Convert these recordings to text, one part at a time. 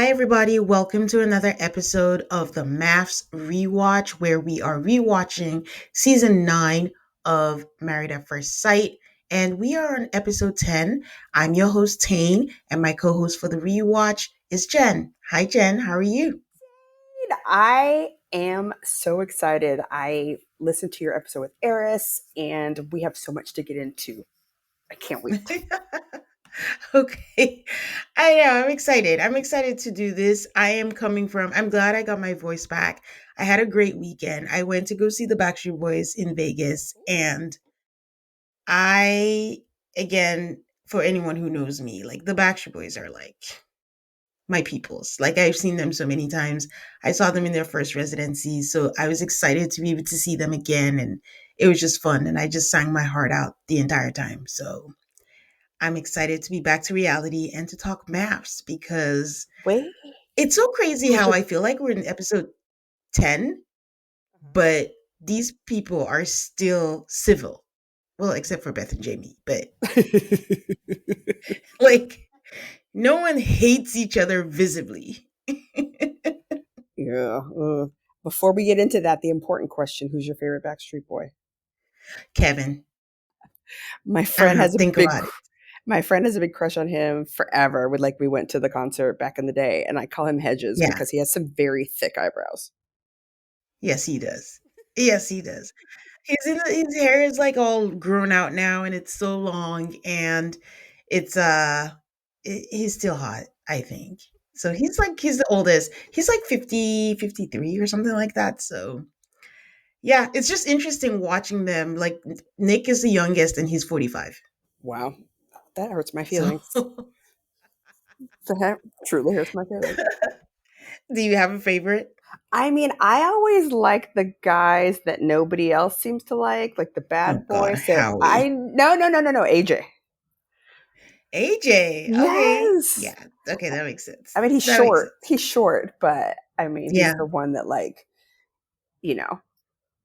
Hi, everybody. Welcome to another episode of the MAFS Rewatch, where we are rewatching season 9 of Married at First Sight. And we are on episode 10. I'm your host, Tane, and my co host for the rewatch is Jen. Hi, Jen. How are you? I am so excited. I listened to your episode with Eris, and we have so much to get into. I can't wait. Okay. I know. I'm excited. I'm excited to do this. I'm glad I got my voice back. I had a great weekend. I went to go see the Backstreet Boys in Vegas, and I, again, for anyone who knows me, like the Backstreet Boys are like my peoples. Like I've seen them so many times. I saw them in their first residency. So I was excited to be able to see them again. And it was just fun. And I just sang my heart out the entire time. So I'm excited to be back to reality and to talk maps because Wait, it's so crazy who's how your? I feel like we're in episode 10, but these people are still civil. Well, except for Beth and Jamie, but like no one hates each other visibly. Yeah. Before we get into that, the important question: who's your favorite Backstreet Boy? Kevin, My I don't friend know, has a think big. about it. My friend has a big crush on him forever. We went to the concert back in the day, and I call him Hedges Yeah. because he has some very thick eyebrows. Yes, he does. Yes, he does. His hair is like all grown out now and it's so long and it's he's still hot, I think. So he's the oldest. He's like 50, 53 or something like that. So yeah, it's just interesting watching them. Like Nick is the youngest and he's 45. Wow, that hurts my So feelings. That truly hurts my feelings. do you have a favorite? I mean, I always like the guys that nobody else seems to like the Oh bad God, boy. So I Howie. no, AJ. AJ. Okay. Yes. Yeah. Okay, that makes sense. I mean, he's That makes short. sense. He's short, but I mean, he's Yeah. the one that you know,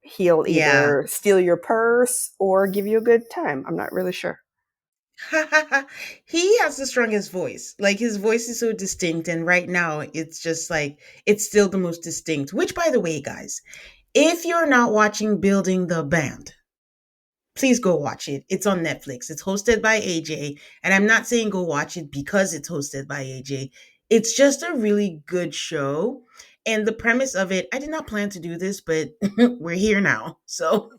he'll Yeah. either steal your purse or give you a good time. I'm not really sure. He has the strongest voice. Like his voice is so distinct, and right now it's just like it's still the most distinct. Which, by the way, guys, if you're not watching Building the Band, please go watch it. It's on Netflix. It's hosted by AJ, and I'm not saying go watch it because it's hosted by AJ. It's just a really good show. And the premise of it, I did not plan to do this, but we're here now. So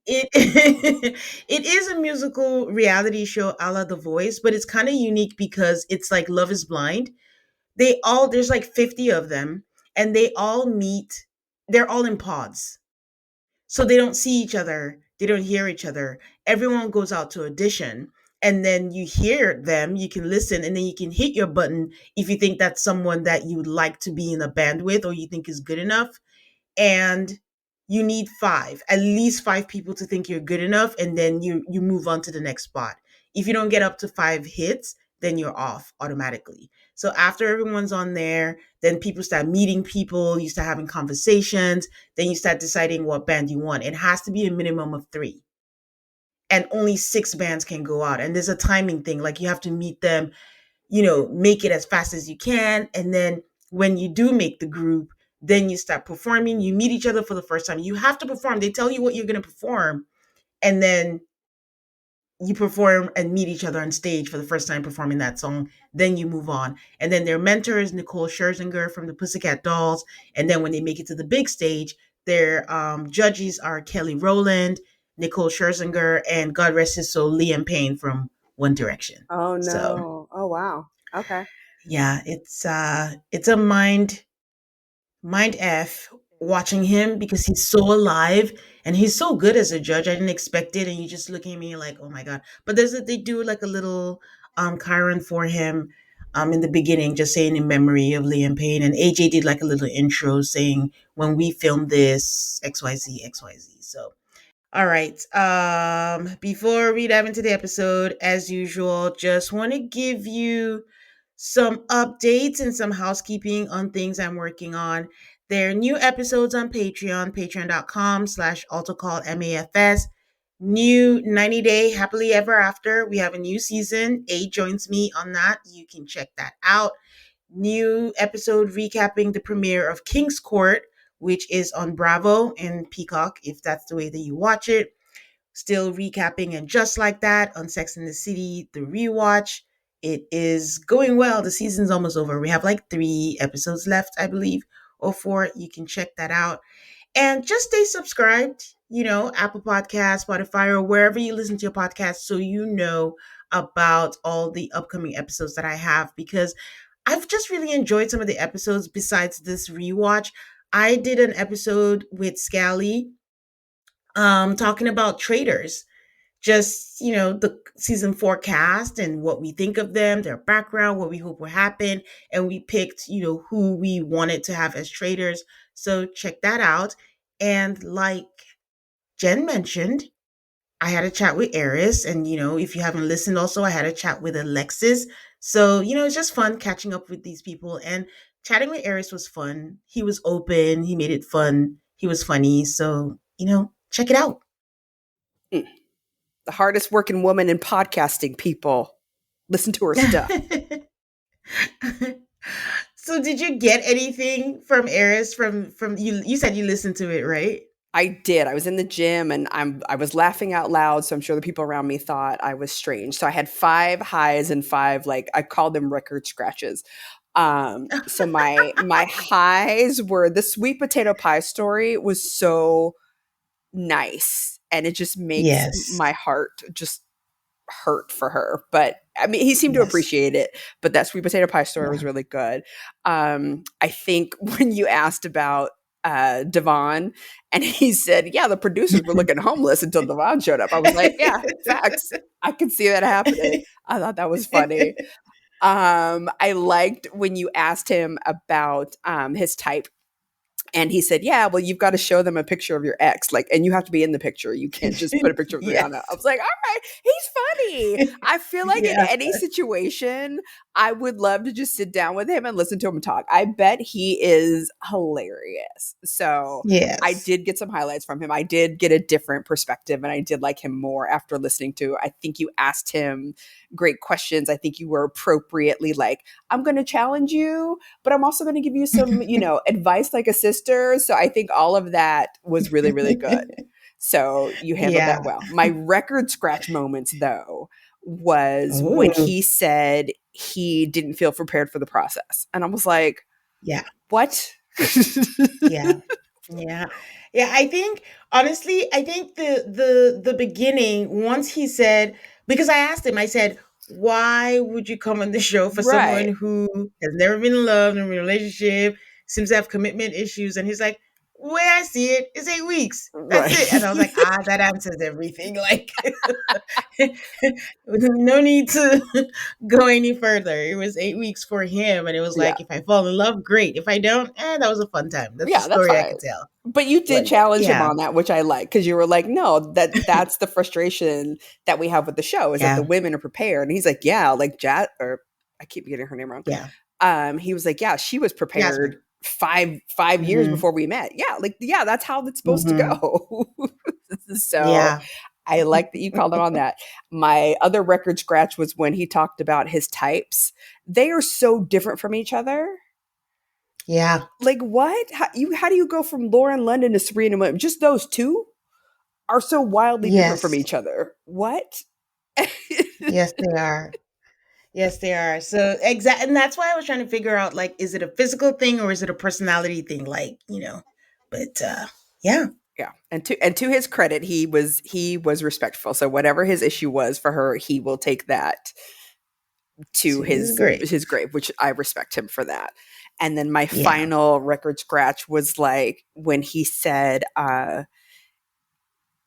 it it is a musical reality show a la The Voice, but it's kind of unique because it's like Love is Blind. There's like 50 of them, and they all meet. They're all in pods, so they don't see each other. They don't hear each other. Everyone goes out to audition, and then you hear them. You can listen, and then you can hit your button if you think that's someone that you would like to be in a band with, or you think is good enough, and you need at least five people to think you're good enough, and then you move on to the next spot. If you don't get up to 5 hits, then you're off automatically. So after everyone's on there, then people start meeting people, you start having conversations, then you start deciding what band you want. It has to be a minimum of three, and only six bands can go out, and there's a timing thing, like you have to meet them, make it as fast as you can. And then when you do make the group, then you start performing. You meet each other for the first time. You have to perform. They tell you what you're going to perform. And then you perform and meet each other on stage for the first time performing that song. Then you move on. And then their mentor is Nicole Scherzinger from the Pussycat Dolls. And then when they make it to the big stage, their judges are Kelly Rowland, Nicole Scherzinger, and God rest his soul, Liam Payne from One Direction. Oh So no. Oh wow. Okay. yeah, it's a mind f watching him because he's so alive and he's so good as a judge. I didn't expect it, and you just look at me like, oh my god. But they do like a little Chiron for him in the beginning, just saying in memory of Liam Payne, and AJ did like a little intro saying when we filmed this XYZ XYZ. So all right. Before we dive into the episode, as usual, just want to give you some updates and some housekeeping on things I'm working on. There are new episodes on Patreon, patreon.com/AutoCallMAFS. New 90 Day Happily Ever After. We have a new season. A joins me on that. You can check that out. new episode recapping the premiere of King's Court, which is on Bravo and Peacock, if that's the way that you watch it. Still recapping and just like that on Sex and the City, the rewatch. It is going well. The season's almost over. We have like 3 episodes left, I believe, or 4. You can check that out. And just stay subscribed, Apple Podcasts, Spotify, or wherever you listen to your podcast so you know about all the upcoming episodes that I have, because I've just really enjoyed some of the episodes besides this rewatch. I did an episode with Scally talking about traders, just the season 4 cast and what we think of them, their background, what we hope will happen, and we picked who we wanted to have as traders. So check that out. And like Jen mentioned, I had a chat with Eris, and if you haven't listened, also I had a chat with Alexis. So it's just fun catching up with these people, and chatting with Eris was fun. He was open, he made it fun, he was funny. So check it out. The hardest working woman in podcasting, people. Listen to her stuff. So did you get anything from Eris from you? You said you listened to it, right? I did. I was in the gym and I was laughing out loud, so I'm sure the people around me thought I was strange. So I had 5 highs and 5, like, I called them record scratches. So my highs were the sweet potato pie story was so nice, and it just makes Yes. my heart just hurt for her. But I mean, he seemed to Yes. appreciate it. But that sweet potato pie story Yeah. was really good. I think when you asked about Devon, and he said, yeah, the producers were looking homeless until Devon showed up, I was like, yeah, facts. I can see that happening. I thought that was funny. I liked when you asked him about his type. And he said, yeah, well, you've got to show them a picture of your ex, like, and you have to be in the picture. You can't just put a picture of Yes. Rihanna. I was like, all right, he's funny. I feel like in any situation, I would love to just sit down with him and listen to him talk. I bet he is hilarious. So Yes. I did get some highlights from him. I did get a different perspective, and I did like him more after listening to. I think you asked him great questions. I think you were appropriately like, I'm going to challenge you, but I'm also going to give you some, advice like a sister. So I think all of that was really, really good. So you handled that well. My record scratch moments, though, was when he said he didn't feel prepared for the process. And I was like, yeah. What? Yeah. Yeah. Yeah. Honestly, I think the beginning, once he said, because I asked him, I said, why would you come on the show for someone who has never been in love, never been in a relationship, seems to have commitment issues? And he's like, way I see it is 8 weeks. That's it. And I was like, that answers everything. Like, no need to go any further. It was 8 weeks for him. And it was like, if I fall in love, great. If I don't, that was a fun time. That's the story I could tell. But you did challenge him on that, which I like, because you were like, no, that's the frustration that we have with the show, is that the women are prepared. And he's like, yeah, like or I keep getting her name wrong. Yeah. He was like, yeah, she was prepared 5 years before we met. Yeah, that's how it's supposed to go. So I like that you called him on that. My other record scratch was when he talked about his types. They are so different from each other. Yeah. Like, what? How do you go from Lauren London to Sabrina Williams? Just those two are so wildly different from each other. What? Yes, they are. Yes, they are. So exactly, and that's why I was trying to figure out, like, is it a physical thing or is it a personality thing? Like, but yeah. Yeah. And to his credit, he was respectful. So whatever his issue was for her, he will take that to his grave, which I respect him for that. And then my final record scratch was like when he said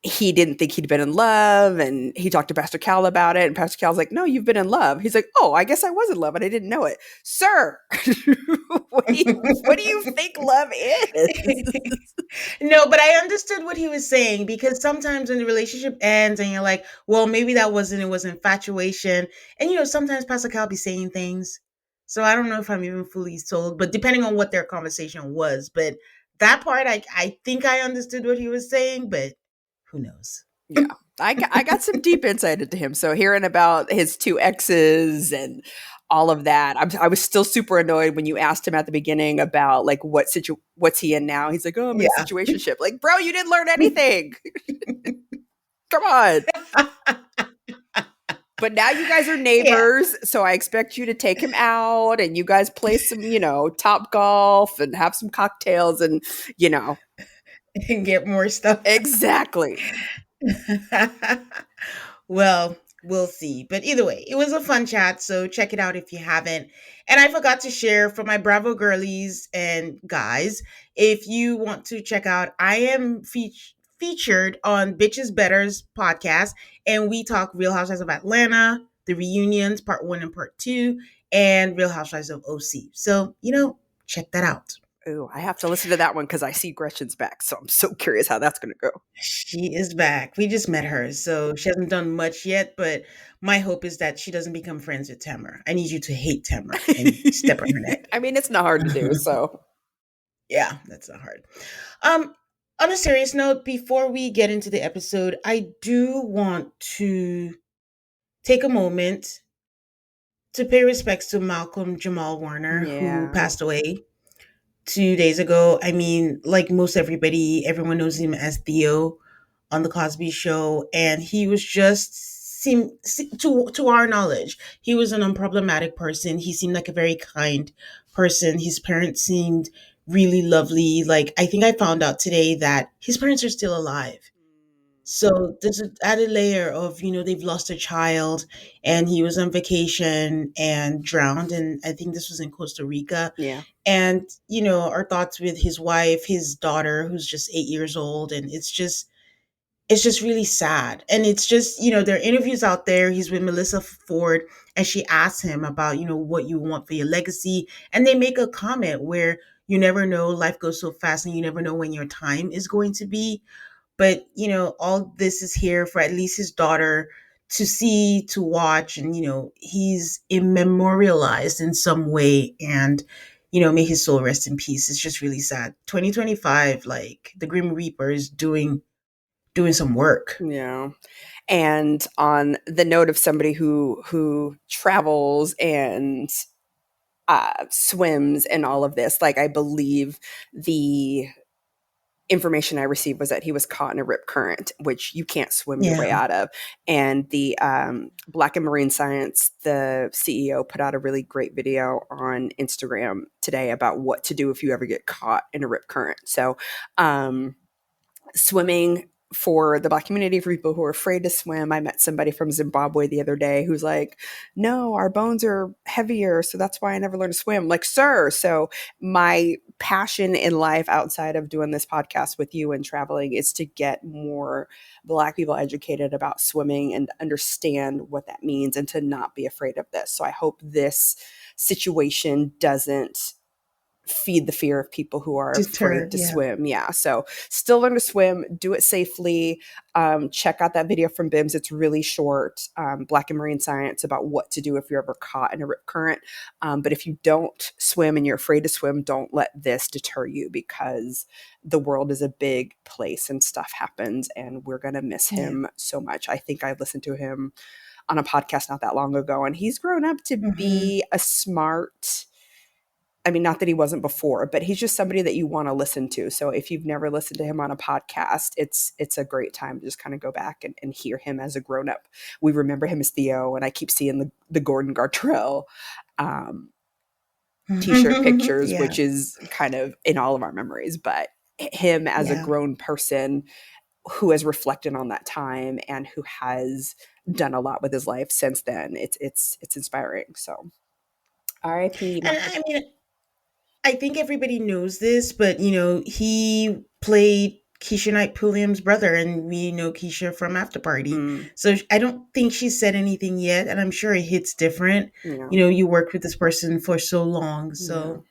he didn't think he'd been in love, and he talked to Pastor Cal about it, and Pastor Cal's like, no, you've been in love. He's like, oh, I guess I was in love and I didn't know it. Sir, what do you think love is? No, but I understood what he was saying, because sometimes when the relationship ends and you're like, well, maybe it was infatuation. And sometimes Pastor Cal be saying things. So I don't know if I'm even fully sold, but depending on what their conversation was. But that part, I think I understood what he was saying, but who knows? Yeah, I got some deep insight into him. So hearing about his 2 exes and all of that. I was still super annoyed when you asked him at the beginning about like what's he in now. He's like, oh, I'm in a Yeah. situationship. Like, bro, you didn't learn anything. Come on. But now you guys are Yeah. neighbors, so I expect you to take him out and you guys play some, top golf and have some cocktails and, you know. And get more stuff. Exactly. Well, we'll see. But either way, it was a fun chat. So check it out if you haven't. And I forgot to share for my Bravo girlies and guys, if you want to check out, I am featured on Bitches Better's podcast. And we talk Real Housewives of Atlanta, the reunions, part one and part two, and Real Housewives of OC. So, check that out. Ooh, I have to listen to that one because I see Gretchen's back. So I'm so curious how that's going to go. She is back. We just met her, so she hasn't done much yet, but my hope is that she doesn't become friends with Tamara. I need you to hate Tamara and step on her neck. I mean, it's not hard to do. So, Yeah, that's not hard. On a serious note, before we get into the episode, I do want to take a moment to pay respects to Malcolm Jamal Warner, who yeah. passed away 2 days ago. I mean, like most everybody, everyone knows him as Theo on the Cosby Show, and he was just to our knowledge, he was an unproblematic person. He seemed like a very kind person. His parents seemed really lovely. Like I think I found out today that his parents are still alive. So there's an added layer of, they've lost a child and he was on vacation and drowned. And I think this was in Costa Rica. Yeah. And, our thoughts with his wife, his daughter, who's just 8 years old. And it's just really sad. And it's just, there are interviews out there. He's with Melissa Ford and she asks him about, what you want for your legacy. And they make a comment where you never know, life goes so fast and you never know when your time is going to be. But, all this is here for at least his daughter to see, to watch. And, he's immemorialized in some way. And, may his soul rest in peace. It's just really sad. 2025, like the Grim Reaper is doing some work. Yeah. And on the note of somebody who travels and swims and all of this, like I believe the information I received was that he was caught in a rip current, which you can't swim your way Yeah. out of. And the Black and Marine Science, the CEO, put out a really great video on Instagram today about what to do if you ever get caught in a rip current. So swimming for the Black community, for people who are afraid to swim. I met somebody from Zimbabwe the other day who's like, no, our bones are heavier, so that's why I never learned to swim. Like, sir. So my passion in life outside of doing this podcast with you and traveling is to get more Black people educated about swimming and understand what that means and to not be afraid of this. So I hope this situation doesn't feed the fear of people who are Deter, afraid to yeah. swim. Yeah. So still learn to swim, do it safely. Check out that video from Bims. It's really short. Black and Marine Science about what to do if you're ever caught in a rip current. But if you don't swim and you're afraid to swim, don't let this deter you because the world is a big place and stuff happens and we're going to miss him so much. I think I listened to him on a podcast not that long ago and he's grown up to be a smart, I mean, not that he wasn't before, but he's just somebody that you want to listen to. So if you've never listened to him on a podcast, it's a great time to just kind of go back and hear him as a grown up. We remember him as Theo, and I keep seeing the Gordon Gartrell t-shirt pictures, Yeah. which is kind of in all of our memories. But him as a grown person who has reflected on that time and who has done a lot with his life since then, it's inspiring. So R.I.P. And I mean, I think everybody knows this, but he played Keisha Knight Pulliam's brother, and we know Keisha from After Party. So I don't think she said anything yet, and I'm sure it hits different. Yeah. You worked with this person for so long, so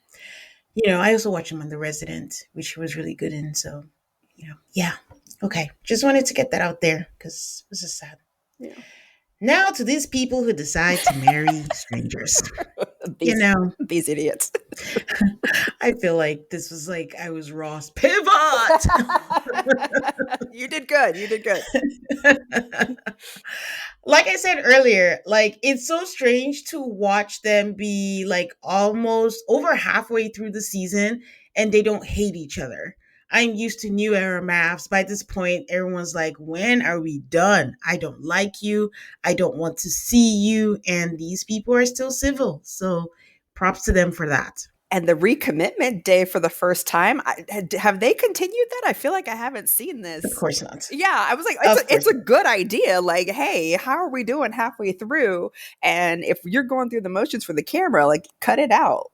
I also watched him on The Resident, which he was really good in. So, yeah, okay. Just wanted to get that out there because it was just sad. Yeah. Now to these people who decide to marry strangers. These idiots. I feel like this was like I was Ross. Pivot! You did good. You did good. Like I said earlier, like it's so strange to watch them be like almost over halfway through the season and they don't hate each other. I'm used to new era maps. By this point, everyone's like, when are we done? I don't like you. I don't want to see you. And these people are still civil. So props to them for that. And the recommitment day for the first time, have they continued that? I feel like I haven't seen Of this. course not. Yeah, I was like, Of it's course a not. good idea. Like, hey, how are we doing halfway through? And if you're going through the motions for the camera, like, cut it out.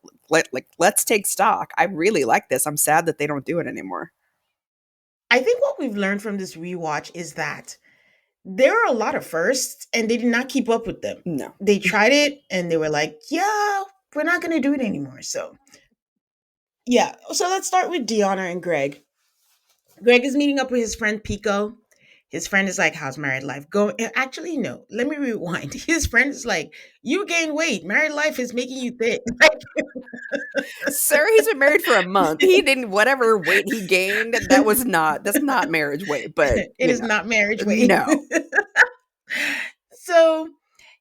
Let's take stock. I really like this. I'm sad that they don't do it anymore. I think what we've learned from this rewatch is that there are a lot of firsts and they did not keep up with them. No. They tried it and they were like, yeah, we're not going to do it anymore. So, yeah. So let's start with Deanna and Greg. Greg is meeting up with his friend Pico. His friend is like, how's married life going? Actually, no, let me rewind. His friend is like, you gain weight. Married life is making you thick. Sir, he's been married for a month. He didn't whatever weight he gained, that's not marriage weight, but It is not marriage weight. no. So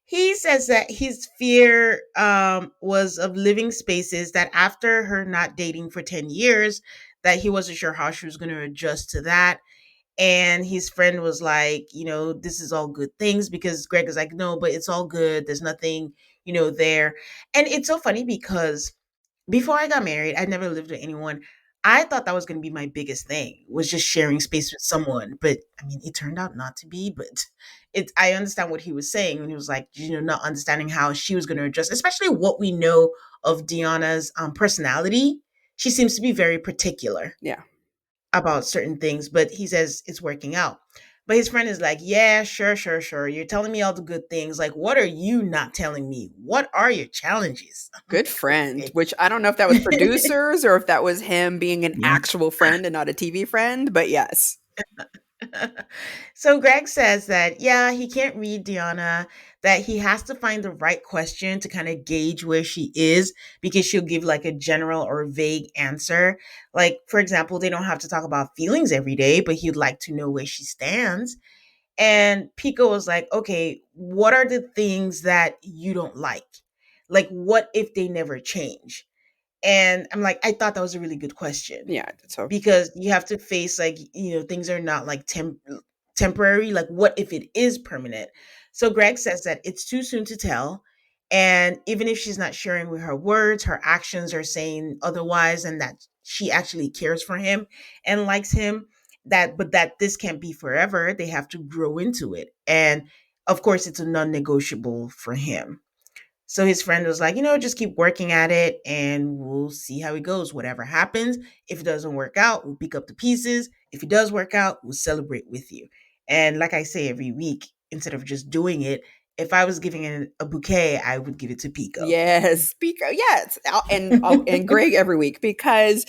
he says that his fear was of living spaces that after her not dating for 10 years, that he wasn't sure how she was going to adjust to that. And his friend was like, this is all good things because Greg is like, no, but it's all good. There's nothing, there. And it's so funny because before I got married, I never lived with anyone. I thought that was going to be my biggest thing was just sharing space with someone, but I mean, it turned out not to be. But I understand what he was saying when he was like, not understanding how she was going to adjust, especially what we know of Deanna's personality. She seems to be very particular Yeah. about certain things, but he says it's working out. But his friend is like, yeah, sure, sure, sure. You're telling me all the good things. Like, what are you not telling me? What are your challenges? I'm Good like, friend, okay. which I don't know if that was producers or if that was him being an Yeah. actual friend and not a TV friend, but yes. So Greg says that, yeah, he can't read Deanna, that he has to find the right question to kind of gauge where she is because she'll give like a general or vague answer. Like, for example, they don't have to talk about feelings every day, but he'd like to know where she stands. And Pico was like, okay, what are the things that you don't like? Like, what if they never change? And I'm like, I thought that was a really good question Yeah, so because you have to face like, things are not like temporary. Like, what if it is permanent? So Greg says that it's too soon to tell. And even if she's not sharing with her words, her actions are saying otherwise, and that she actually cares for him and likes him, but that this can't be forever. They have to grow into it. And of course, it's a non negotiable for him. So his friend was like, just keep working at it and we'll see how it goes. Whatever happens, if it doesn't work out, we'll pick up the pieces. If it does work out, we'll celebrate with you. And like I say every week, instead of just doing it, if I was giving it a bouquet, I would give it to Pico. yes, speaker, yes, and Greg every week because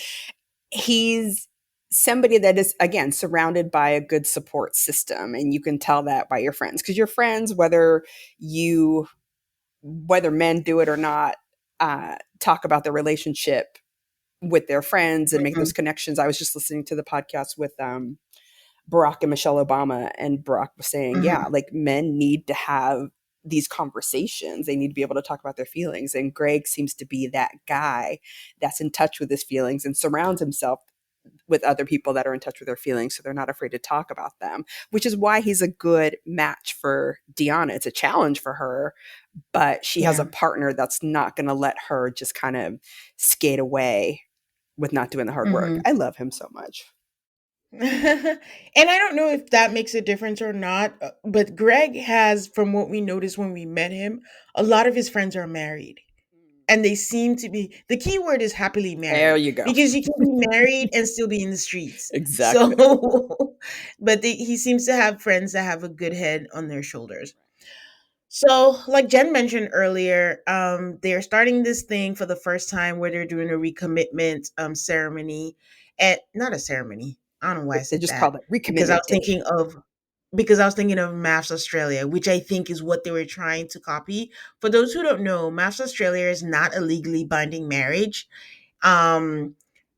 he's somebody that is again surrounded by a good support system, and you can tell that by your friends because your friends, whether men do it or not, talk about their relationship with their friends and make those Mhm, connections. I was just listening to the podcast with Barack and Michelle Obama, and Barack was saying, yeah, mhm. like men need to have these conversations. They need to be able to talk about their feelings. And Greg seems to be that guy that's in touch with his feelings and surrounds himself with other people that are in touch with their feelings so they're not afraid to talk about them, which is why he's a good match for Deanna. It's a challenge for her, but she has a Yeah. partner that's not going to let her just kind of skate away with not doing the hard work. Mhm. I love him so much. And I don't know if that makes a difference or not, but Greg has, from what we noticed when we met him, a lot of his friends are married. And they seem to be, the key word is happily There married you go. because you can be married and still be in the streets. Exactly. So, but he seems to have friends that have a good head on their shoulders. So, like Jen mentioned earlier, they're starting this thing for the first time where they're doing a recommitment ceremony, and not a ceremony. I don't know why I They said just that called it because I recommitment was day. thinking of because I was thinking of MAFS Australia, which I think is what they were trying to copy. For those who don't know, MAFS Australia is not a legally binding marriage. Um,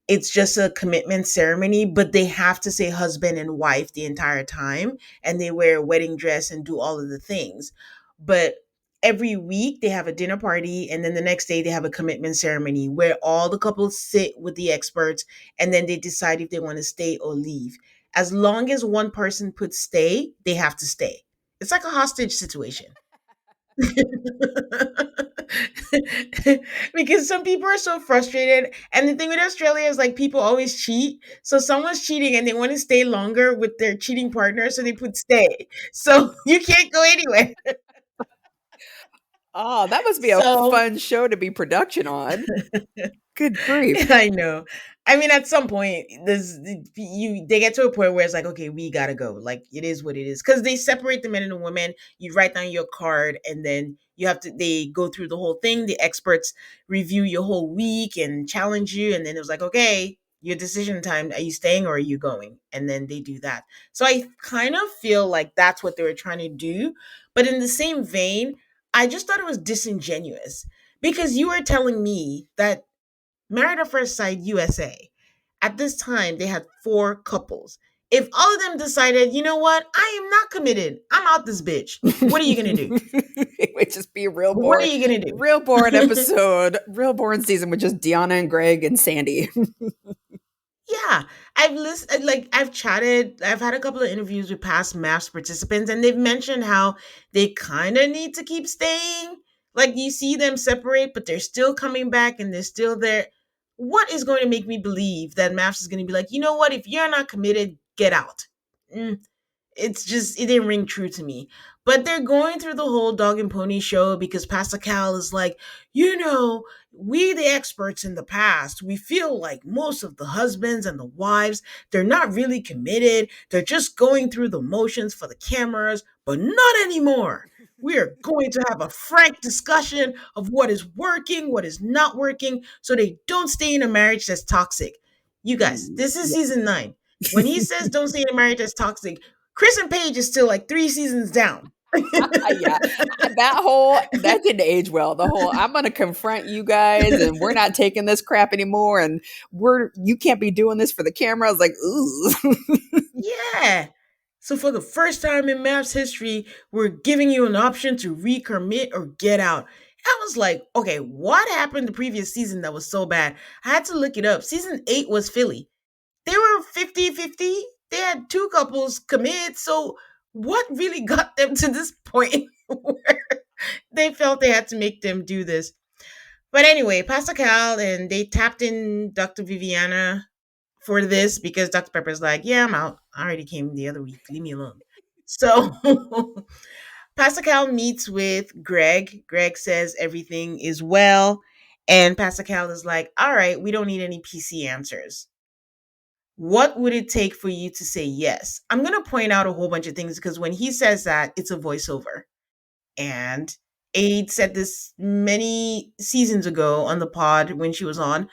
It's just a commitment ceremony, but they have to say husband and wife the entire time, and they wear a wedding dress and do all of the things. But every week they have a dinner party, and then the next day they have a commitment ceremony where all the couples sit with the experts, and then they decide if they want to stay or leave. As long as one person puts stay, they have to stay. It's like a hostage situation. Because some people are so frustrated. And the thing with Australia is like people always cheat. So someone's cheating and they want to stay longer with their cheating partner. So they put stay. So you can't go anywhere. Oh, that must be a So fun show to be production on. Good grief. I know. I mean, at some point, there's you. They get to a point where it's like, okay, we gotta go. Like, it is what it is, because they separate the men and the women. You write down your card, and then you have to. They go through the whole thing. The experts review your whole week and challenge you, and then it was like, okay, your decision time. Are you staying or are you going? And then they do that. So I kind of feel like that's what they were trying to do, but in the same vein, I just thought it was disingenuous because you were telling me that Married at First Sight USA, at this time, they had four couples. If all of them decided, you know what, I am not committed, I'm out this bitch, what are you going to do? It would just be What are you going to real boring do? episode, real boring season with just Deanna and Greg and Sandy. Yeah, I've listened, like I've chatted, I've had a couple of interviews with past MAFS participants, and they've mentioned how they kind of need to keep staying. Like you see them separate, but they're still coming back and they're still there. What is going to make me believe that MAFS is going to be like, you know what, if you're not committed, get out? Mm, it's just it didn't ring true to me. But they're going through the whole dog and pony show because Pastor Cal is like, you know, we the experts in the past, we feel like most of the husbands and the wives, they're not really committed. They're just going through the motions for the cameras, but not anymore. We are going to have a frank discussion of what is working, what is not working, so they don't stay in a marriage that's toxic. You guys, Ooh, this is yeah. season 9. When he says don't stay in a marriage that's toxic, Chris and Paige is still like 3 seasons down. Yeah, that didn't age well. The whole I'm going to confront you guys, and we're not taking this crap anymore, and you can't be doing this for the camera. I was like, ooh. Yeah. So for the first time in MAPS history, we're giving you an option to recommit or get out. I was like, okay, what happened the previous season that was so bad? I had to look it up. Season 8 was Philly. They were 50-50. They had two couples commit. So what really got them to this point where they felt they had to make them do this? But anyway, Pastor Cal and they tapped in Dr. Viviana for this because Dr. Pepper's like, yeah, I'm out. I already came the other week. Leave me alone. So Pastor Cal meets with Greg. Greg says everything is well. And Pastor Cal is like, all right, we don't need any PC answers. What would it take for you to say yes? I'm going to point out a whole bunch of things because when he says that, it's a voiceover. And Aid said this many seasons ago on the pod when she was on.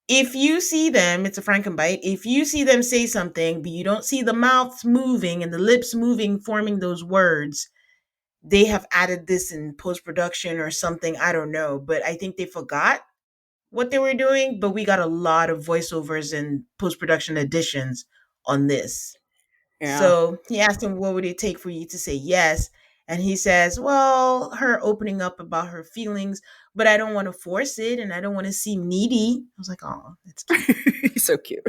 If you see them, it's a Frankenbite. If you see them say something, but you don't see the mouths moving and the lips moving, forming those words, they have added this in post production or something. I don't know. But I think they forgot what they were doing. But we got a lot of voiceovers and post production additions on this. Yeah. So he asked him, what would it take for you to say yes? And he says, well, her opening up about her feelings, but I don't want to force it and I don't want to seem needy. I was like, oh, that's cute. He's so cute.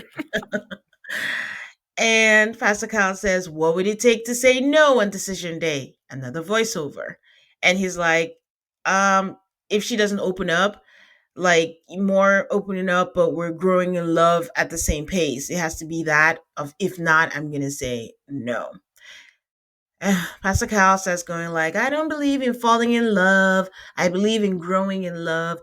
And Pastor Kyle says, what would it take to say no on decision day? Another voiceover. And he's like, if she doesn't open up, like more opening up, but we're growing in love at the same pace. It has to be that of if not, I'm gonna say no. Pastor Cal says going like, I don't believe in falling in love. I believe in growing in love.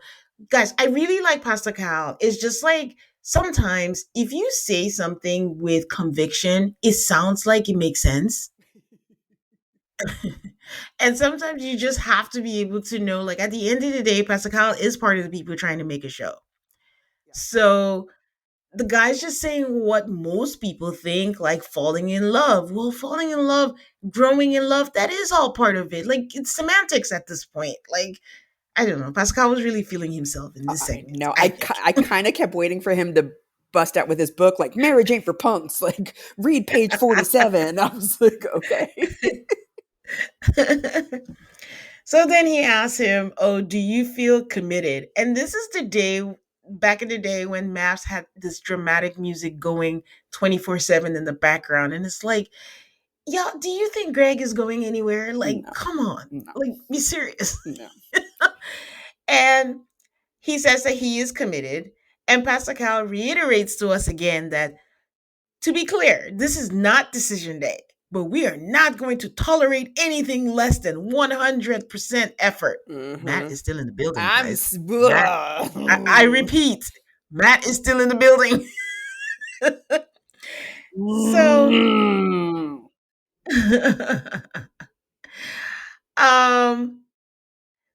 Guys, I really like Pastor Cal. It's just like sometimes if you say something with conviction, it sounds like it makes sense. And sometimes you just have to be able to know, like at the end of the day, Pastor Cal is part of the people trying to make a show. So the guy's just saying what most people think, like falling in love. Well, falling in love, growing in love, that is all part of it. Like it's semantics at this point. Like I don't know. Pascal was really feeling himself in this I segment, know. I think. I kind of kept waiting for him to bust out with his book, like Marriage Ain't for Punks. Like, read page 47. I was like, okay. So then he asks him, "Oh, do you feel committed?" And this is the day back in the day when MAFS had this dramatic music going 24/7 in the background. And it's like, y'all, do you think Greg is going anywhere? Like, No, come on. no, Like, be serious. no. And he says that he is committed. And Pastor Cal reiterates to us again that, to be clear, this is not decision day, but we are not going to tolerate anything less than 100% effort. Matt Mm-hmm. is still in the building, I'm. guys. Matt, I repeat, Matt is still in the building. So, um,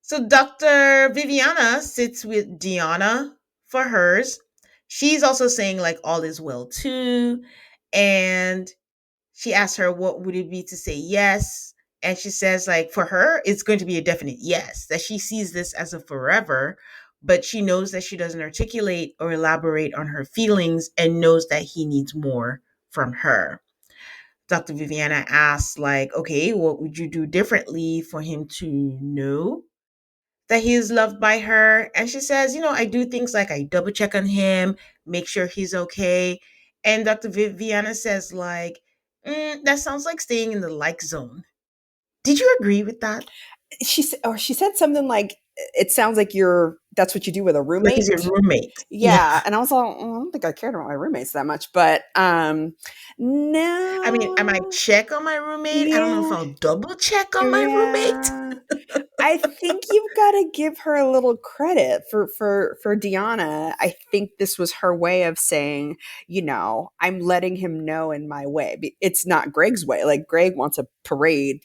so Dr. Viviana sits with Diana for hers. She's also saying like all is well too, and she asks her what would it be to say yes, and she says like for her it's going to be a definite yes, that she sees this as a forever, but she knows that she doesn't articulate or elaborate on her feelings and knows that he needs more from her. Dr. Viviana asks like, okay, what would you do differently for him to know that he is loved by her? And she says, I do things like I double check on him, make sure he's okay. And Dr. Viviana says, like, that sounds like staying in the like zone. Did you agree with that? She said something like, "It sounds like that's what you do with a Like he's your roommate." roommate. Yeah. Yeah, and I was like, I don't think I cared about my roommates that much, but I mean, I no, might check on my roommate. I don't know if yeah, I'll double check on my roommate. yeah. I think you've got to give her a little credit for Deanna. I think this was her way of saying, I'm letting him know in my way. It's not Greg's way. Like Greg wants a parade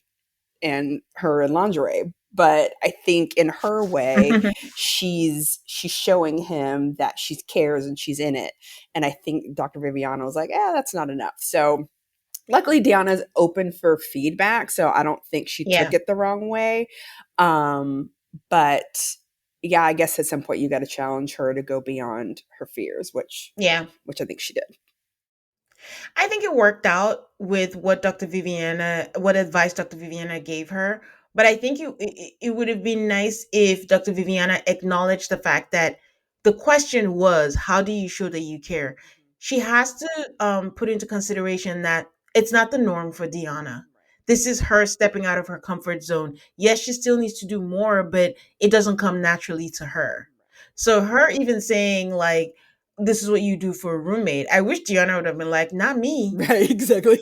and her in lingerie, but I think in her way, she's showing him that she cares and she's in it. And I think Dr. Viviana was like, that's not enough. So luckily Deanna's open for feedback, so I don't think she Yeah. took it the wrong way. But yeah, I guess at some point you got to challenge her to go beyond her fears, Yeah. which I think she did. I think it worked out with what advice Dr. Viviana gave her. But I think it would have been nice if Dr. Viviana acknowledged the fact that the question was, how do you show that you care? She has to put into consideration that it's not the norm for Diana. This is her stepping out of her comfort zone. Yes, she still needs to do more, but it doesn't come naturally to her. So her even saying like, this is what you do for a roommate. I wish Gianna would have been like, not me. Right, exactly.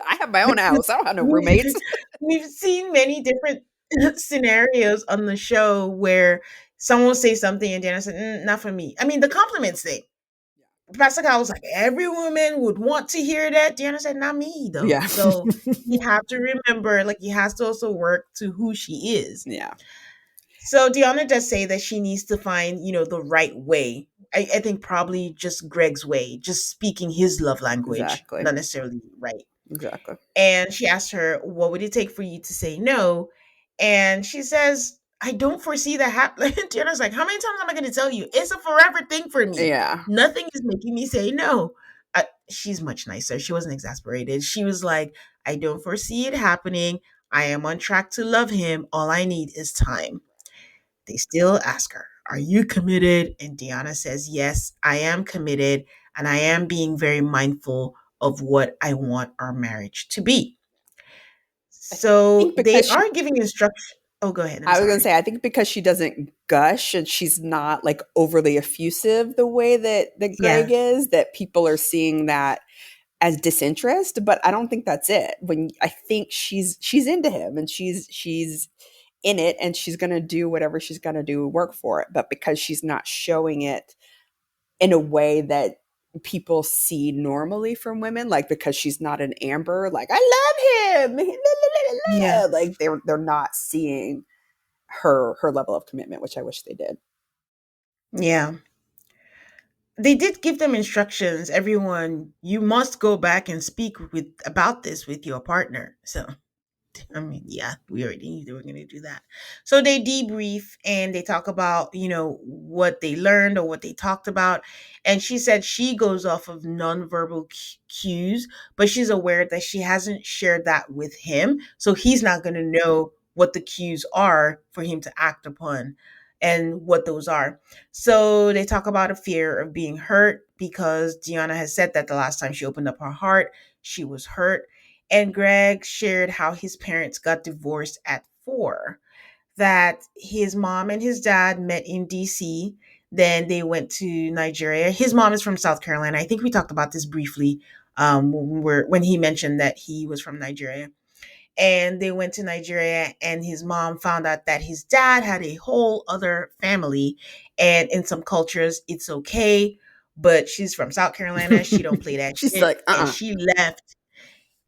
I have my own house. I don't have no roommates. We've seen many different scenarios on the show where someone will say something and Diana said, not for me. I mean, the compliments thing. Pastor Kyle was like, every woman would want to hear that. Diana said, not me, though. Yeah. So you have to remember, like, he has to also work to who she is. Yeah, So Diana does say that she needs to find, the right way. I think probably just Greg's way, just speaking his love language, exactly. not necessarily right. Exactly. And she asked her, what would it take for you to say no? And she says, I don't foresee that happening. Diana's like, how many times am I going to tell you? It's a forever thing for me. Yeah. Nothing is making me say no. She's much nicer. She wasn't exasperated. She was like, I don't foresee it happening. I am on track to love him. All I need is time. They still ask her, are you committed? And Diana says, yes, I am committed. And I am being very mindful of what I want our marriage to be. I So think they because are giving instruction. Oh, go ahead. I'm I was gonna sorry. say, I think because she doesn't gush and she's not like overly effusive the way that Greg Yeah. is, that people are seeing that as disinterest. But I don't think that's it. When I think she's into him and she's in it and she's gonna do whatever she's gonna do, work for it. But because she's not showing it in a way that people see normally from women, like because she's not an Amber, like I love him, Yeah. like they're not seeing her level of commitment, which I wish they did. Yeah. They did give them instructions. Everyone, you must go back and speak with about this with your partner. So I mean, yeah, we already knew they were going to do that. So they debrief and they talk about, what they learned or what they talked about. And she said she goes off of nonverbal cues, but she's aware that she hasn't shared that with him. So he's not going to know what the cues are for him to act upon and what those are. So they talk about a fear of being hurt because Deanna has said that the last time she opened up her heart, she was hurt. And Greg shared how his parents got divorced at 4, that his mom and his dad met in DC. Then they went to Nigeria. His mom is from South Carolina. I think we talked about this briefly when he mentioned that he was from Nigeria. And they went to Nigeria, and his mom found out that his dad had a whole other family. And in some cultures, it's okay, but she's from South Carolina. She don't play that She's shit, like, and she left.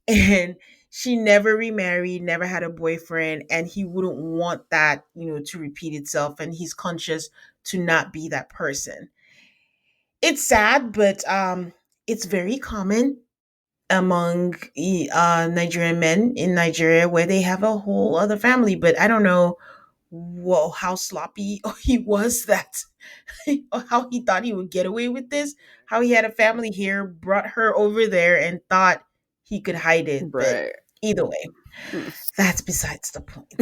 And she never remarried, never had a boyfriend, and he wouldn't want that, to repeat itself. And he's conscious to not be that person. It's sad, but it's very common among Nigerian men in Nigeria where they have a whole other family. But I don't know, well, how sloppy he was that how he thought he would get away with this, how he had a family here, brought her over there, and thought he could hide it. But right. either way, Hmm. that's besides the point.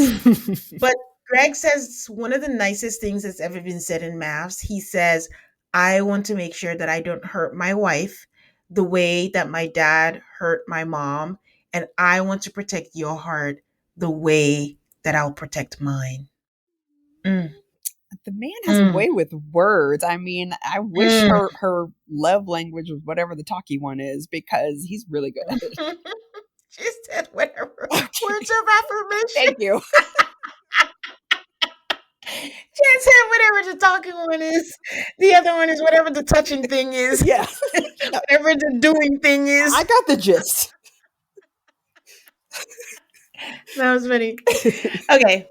But Greg says one of the nicest things that's ever been said in MAFS. He says, I want to make sure that I don't hurt my wife the way that my dad hurt my mom. And I want to protect your heart the way that I'll protect mine. Mm, The man has a mm, way with words. I mean, I wish mm. her love language was whatever the talky one is because he's really good at it. She said whatever Okay. words of affirmation. Thank you. She said whatever the talking one is. The other one is whatever the touching thing is. Yeah. Whatever the doing thing I is. got the gist. That was funny. Okay.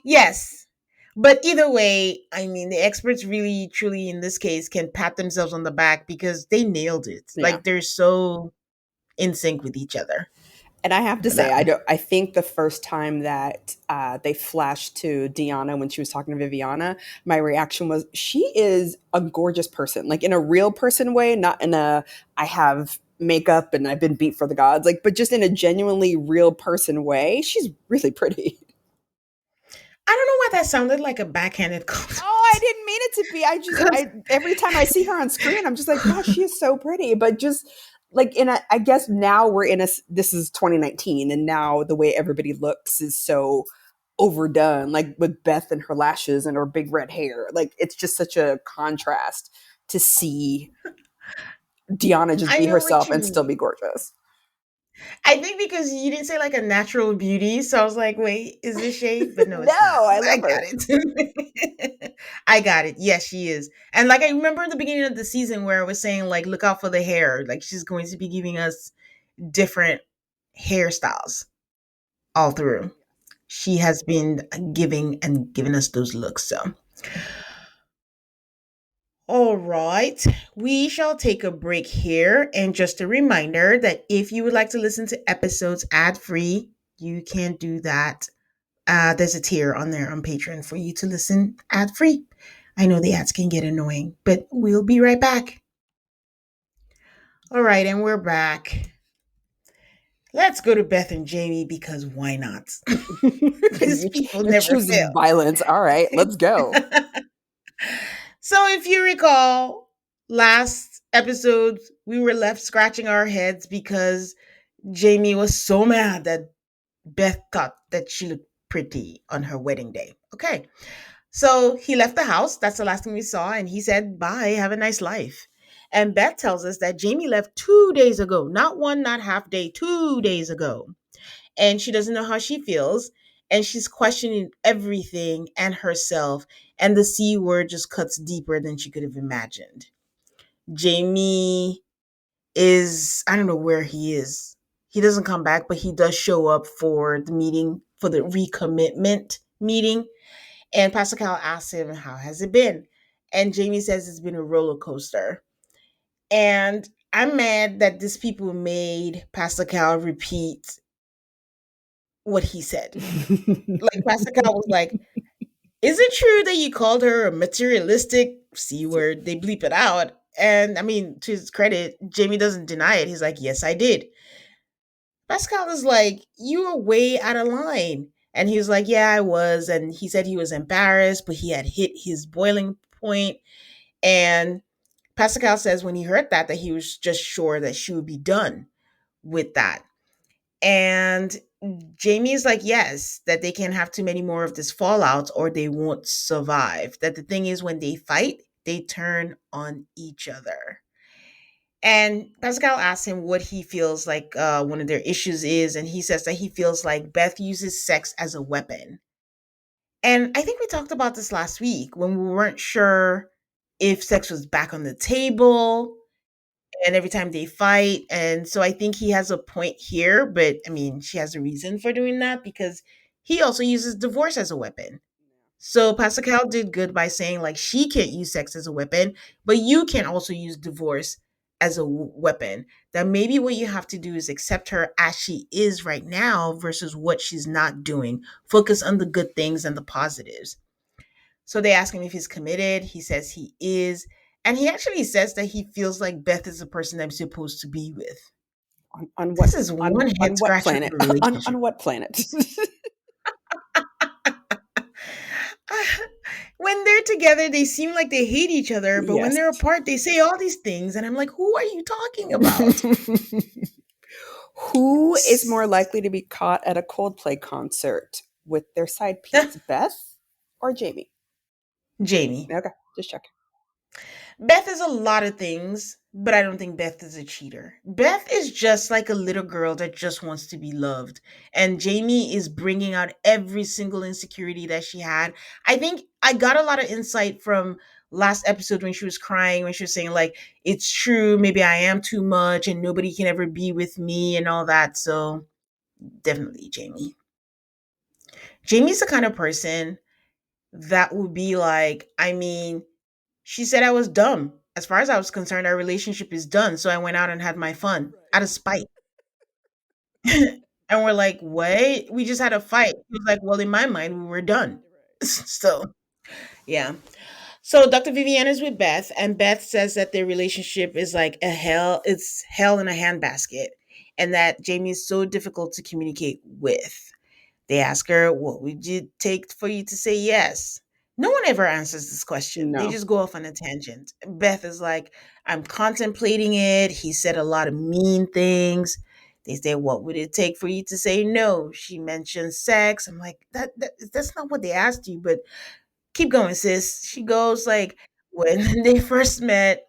Yes. But either way, I mean, the experts really, truly, in this case, can pat themselves on the back because they nailed it. Yeah. Like they're so in sync with each other And I have to for say, that. I think the first time that they flashed to Deanna when she was talking to Viviana, my reaction was, she is a gorgeous person, like in a real person way, not in a I have makeup and I've been beat for the gods, like, but just in a genuinely real person way. She's really pretty. I don't know why that sounded like a backhanded Oh, I compliment. didn't mean it to be. Because I every time I see her on screen, I'm just like, gosh, she is so pretty. But just like I guess now we're in this is 2019, and now the way everybody looks is so overdone, like with Beth and her lashes and her big red hair. Like it's just such a contrast to see Deanna just I be know what herself you and still be mean. gorgeous. I think because you didn't say like a natural beauty, so I was like, wait, is this shade? But no, No, it's not. I I love got her. it. I got it. Yes, she is. And like I remember in the beginning of the season where I was saying like, look out for the hair. Like she's going to be giving us different hairstyles all through. She has been giving and giving us those looks. So all right, we shall take a break here. And just a reminder that if you would like to listen to episodes ad free, you can do that. There's a tier on there on Patreon for you to listen ad free. I know the ads can get annoying, but we'll be right back. All right, and we're back. Let's go to Beth and Jamie because why not? These people You're never choosing fail. violence. All right, let's go. So, if you recall, last episode, we were left scratching our heads because Jamie was so mad that Beth thought that she looked pretty on her wedding day. Okay. So he left the house. That's the last thing we saw. And he said, bye, have a nice life. And Beth tells us that Jamie left 2 days ago, not one, not half day, 2 days ago. And she doesn't know how she feels. And she's questioning everything and herself. And the C word just cuts deeper than she could have imagined. Jamie is, I don't know where he is. He doesn't come back, but he does show up for the meeting, for the recommitment meeting. And Pastor Cal asks him, how has it been? And Jamie says it's been a roller coaster. And I'm mad that these people made Pastor Cal repeat what he said. Like Pastor Cal was like, is it true that you called her a materialistic C word? They bleep it out. And I mean, to his credit, Jamie doesn't deny it. He's like, yes, I did. Pascal is like, you were way out of line. And he was like, yeah, I was. And he said he was embarrassed, but he had hit his boiling point. And Pascal says when he heard that he was just sure that she would be done with that. And Jamie is like, yes, that they can't have too many more of this fallout or they won't survive. That the thing is, when they fight, they turn on each other. And Pascal asks him what he feels like one of their issues is. And he says that he feels like Beth uses sex as a weapon. And I think we talked about this last week when we weren't sure if sex was back on the table and every time they fight. And so I think he has a point here, but I mean, she has a reason for doing that because he also uses divorce as a weapon. So Pascal did good by saying like she can't use sex as a weapon, but you can also use divorce as a weapon. That maybe what you have to do is accept her as she is right now versus what she's not doing. Focus on the good things and the positives. So they ask him if he's committed. He says he is. And he actually says that he feels like Beth is the person I'm supposed to be with. On This what is one head on what scratcher of planet? a relationship. On what planet? When they're together, they seem like they hate each other, but when Yes. they're apart, they say all these things. And I'm like, who are you talking about? Who is more likely to be caught at a Coldplay concert with their side piece, Beth or Jamie? Jamie. Okay, just checking. Beth is a lot of things, but I don't think Beth is a cheater. Beth is just like a little girl that just wants to be loved. And Jamie is bringing out every single insecurity that she had. I think I got a lot of insight from last episode when she was crying, when she was saying, like, it's true, maybe I am too much and nobody can ever be with me and all that. So definitely Jamie. Jamie's the kind of person that would be like, I mean, she said I was dumb. As far as I was concerned, our relationship is done. So I went out and had my fun out of spite. And we're like, what? We just had a fight. He was like, well, in my mind, we were done. So, yeah. So Dr. Vivian is with Beth, and Beth says that their relationship is like it's hell in a handbasket, and that Jamie is so difficult to communicate with. They ask her, what would it take for you to say yes? No one ever answers this question. They No. just go off on a tangent. Beth is like, I'm contemplating it. He said a lot of mean things. They say, what would it take for you to say no? She mentions sex. I'm like, that's not what they asked you, but keep going, sis. She goes like, when they first met,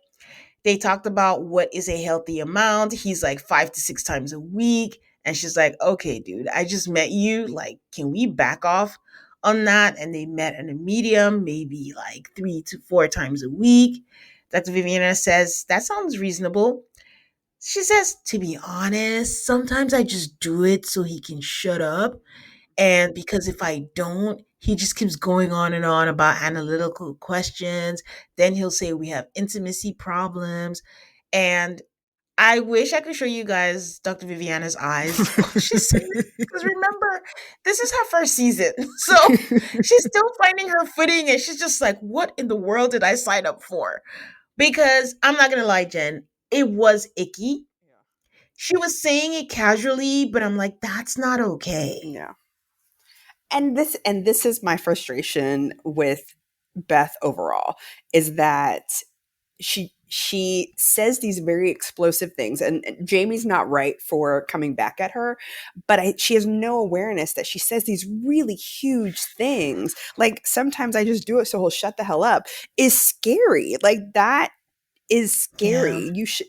they talked about what is a healthy amount. He's like 5 to 6 times a week. And she's like, okay, dude, I just met you. Like, can we back off on that? And they met in a medium, maybe like 3 to 4 times a week. Dr. Viviana says, that sounds reasonable. She says, to be honest, sometimes I just do it so he can shut up. And because if I don't, he just keeps going on and on about analytical questions. Then he'll say we have intimacy problems. And I wish I could show you guys Dr. Viviana's eyes while she's saying this. Because remember, this is her first season. So she's still finding her footing and she's just like, what in the world did I sign up for? Because I'm not going to lie, Jen, it was icky. She was saying it casually, but I'm like, that's not okay. Yeah. And this is my frustration with Beth overall, is that she says these very explosive things, and Jamie's not right for coming back at her, but she has no awareness that she says these really huge things. Like, sometimes I just do it so he'll shut the hell up, is scary. Like, that is Yeah. scary. You should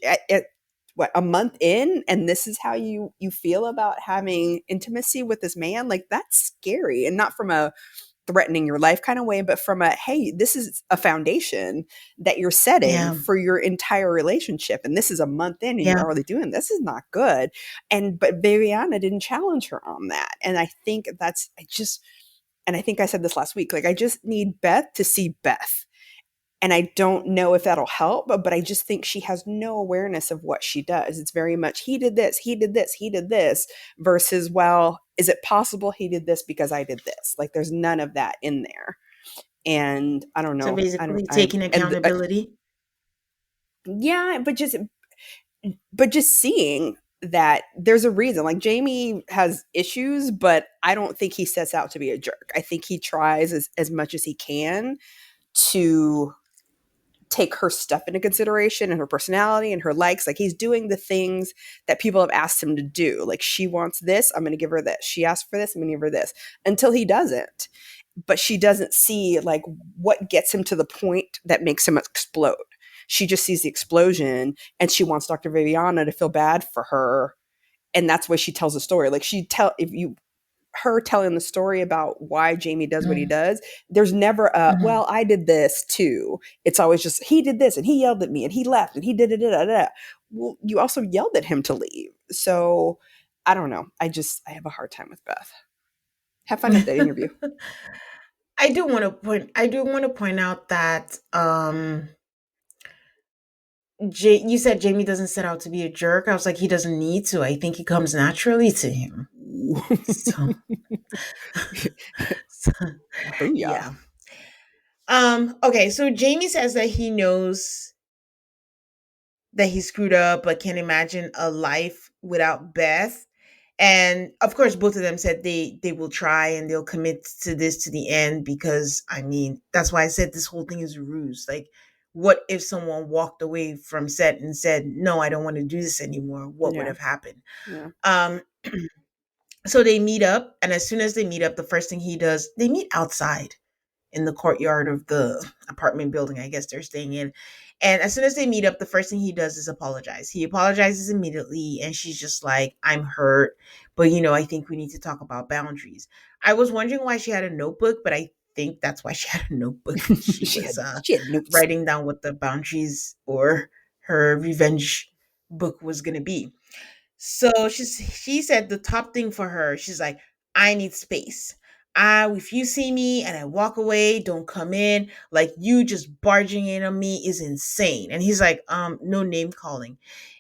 what, a month in, and this is how you feel about having intimacy with this man. Like, that's scary, and not from a threatening your life kind of way, but from a, hey, this is a foundation that you're setting Yeah. for your entire relationship, and this is a month in and you're Yeah. already doing this. Is not good. But Viviana didn't challenge her on that, and I think and I think I said this last week, like, I just need Beth to see Beth And I don't know if that'll help, but I just think she has no awareness of what she does. It's very much he did this, he did this, he did this, versus, well, is it possible he did this because I did this? Like there's none of that in there. And I don't So know. I don't basically I taking and accountability. yeah, but just seeing that there's a reason. Like Jamie has issues, but I don't think he sets out to be a jerk. I think he tries as much as he can to take her stuff into consideration and her personality and her likes. Like he's doing the things that people have asked him to do. Like she wants this, I'm going to give her this. She asked for this, I'm going to give her this, until he doesn't. But she doesn't see like what gets him to the point that makes him explode. She just sees the explosion and she wants Dr. Viviana to feel bad for her. And that's why she tells the story. Like if you her telling the story about why Jamie does what he Mhm. does, there's never a, Mhm. well, I did this too. It's always just, he did this and he yelled at me and he left and he did it. Well, you also yelled at him to leave. So I don't know. I have a hard time with Beth. Have fun at that interview. I do want to point out that you said Jamie doesn't set out to be a jerk. I was like, he doesn't need to. I think it comes naturally to him. So, so Booyah. yeah. Okay, so Jamie says that he knows that he screwed up, but can't imagine a life without Beth. And of course, both of them said they will try and they'll commit to this to the end, because I mean that's why I said this whole thing is a ruse. Like, what if someone walked away from set and said, "No, I don't want to do this anymore"? What would Yeah. have happened? Yeah. Um, so they meet up, and as soon as they meet up, the first thing he does, they meet outside in the courtyard of the apartment building I guess they're staying in. And as soon as they meet up, the first thing he does is apologize. He apologizes immediately, and she's just like, "I'm hurt, but I think we need to talk about boundaries." I was wondering why she had a notebook, but I think that's why she had a notebook. She she was had she had notes. writing down what the boundaries or her revenge book was going to be. So she said the top thing for her, she's like, "I need space. If you see me and I walk away, don't come in. Like, you just barging in on me is insane." And he's like, no name calling.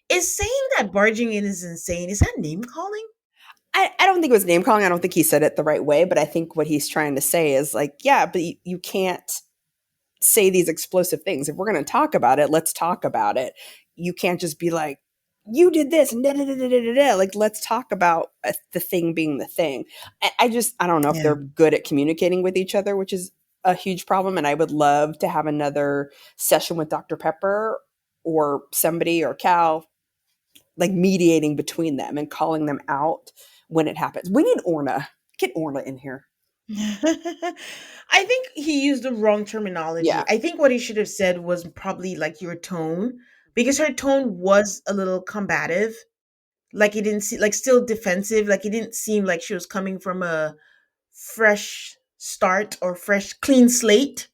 Is saying that barging in is insane, is that name calling? I don't think it was name calling. I don't think he said it the right way, but I think what he's trying to say is like, yeah, but you can't say these explosive things. If we're going to talk about it, let's talk about it. You can't just be like, you did this and da, da, da, da, da, da. Like, let's talk about the thing being the thing. I don't know if Yeah. they're good at communicating with each other, which is a huge problem. And I would love to have another session with Dr. Pepper or somebody or Cal, like mediating between them and calling them out when it happens. We need Orna. Get Orna in here. I think he used the wrong terminology. Yeah. I think what he should have said was probably like your tone, because her tone was a little combative. Like, it didn't see like still defensive. Like, it didn't seem like she was coming from a fresh start or fresh clean slate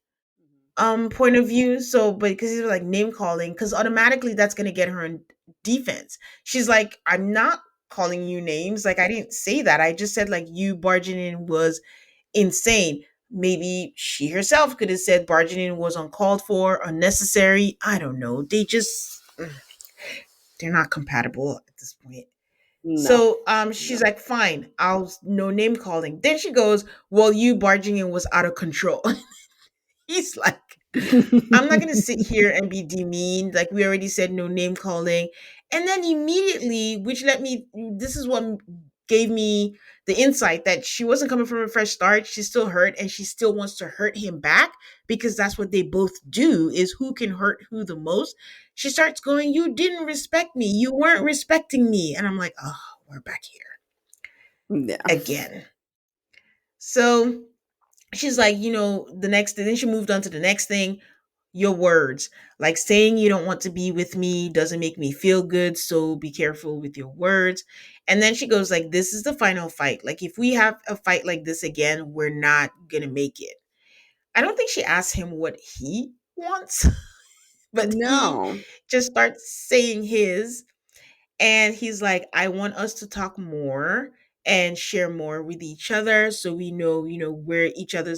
point of view. So, but because he's like name calling, because automatically that's gonna get her in defense. She's like, "I'm not calling you names. Like, I didn't say that. I just said like you barging in was insane." Maybe she herself could have said barging in was uncalled for, unnecessary. I don't know. They're not compatible at this point. No. So she's No. like, "Fine, I'll no name calling." Then she goes, "Well, you barging in was out of control." He's like, "I'm not gonna sit here and be demeaned. Like, we already said no name calling." And then immediately, which let me this is what gave me the insight that she wasn't coming from a fresh start. She's still hurt, and she still wants to hurt him back, because that's what they both do, is who can hurt who the most. She starts going, "You didn't respect me. You weren't respecting me." And I'm like, "Oh, we're back here Yeah. again." So she's like, the next then she moved on to the next thing. Your words, like saying you don't want to be with me doesn't make me feel good, so be careful with your words. And then she goes like, "This is the final fight. Like, if we have a fight like this again, we're not gonna make it." I don't think she asked him what he wants, but he No. just starts saying his. And he's like, "I want us to talk more, and share more with each other so we know, where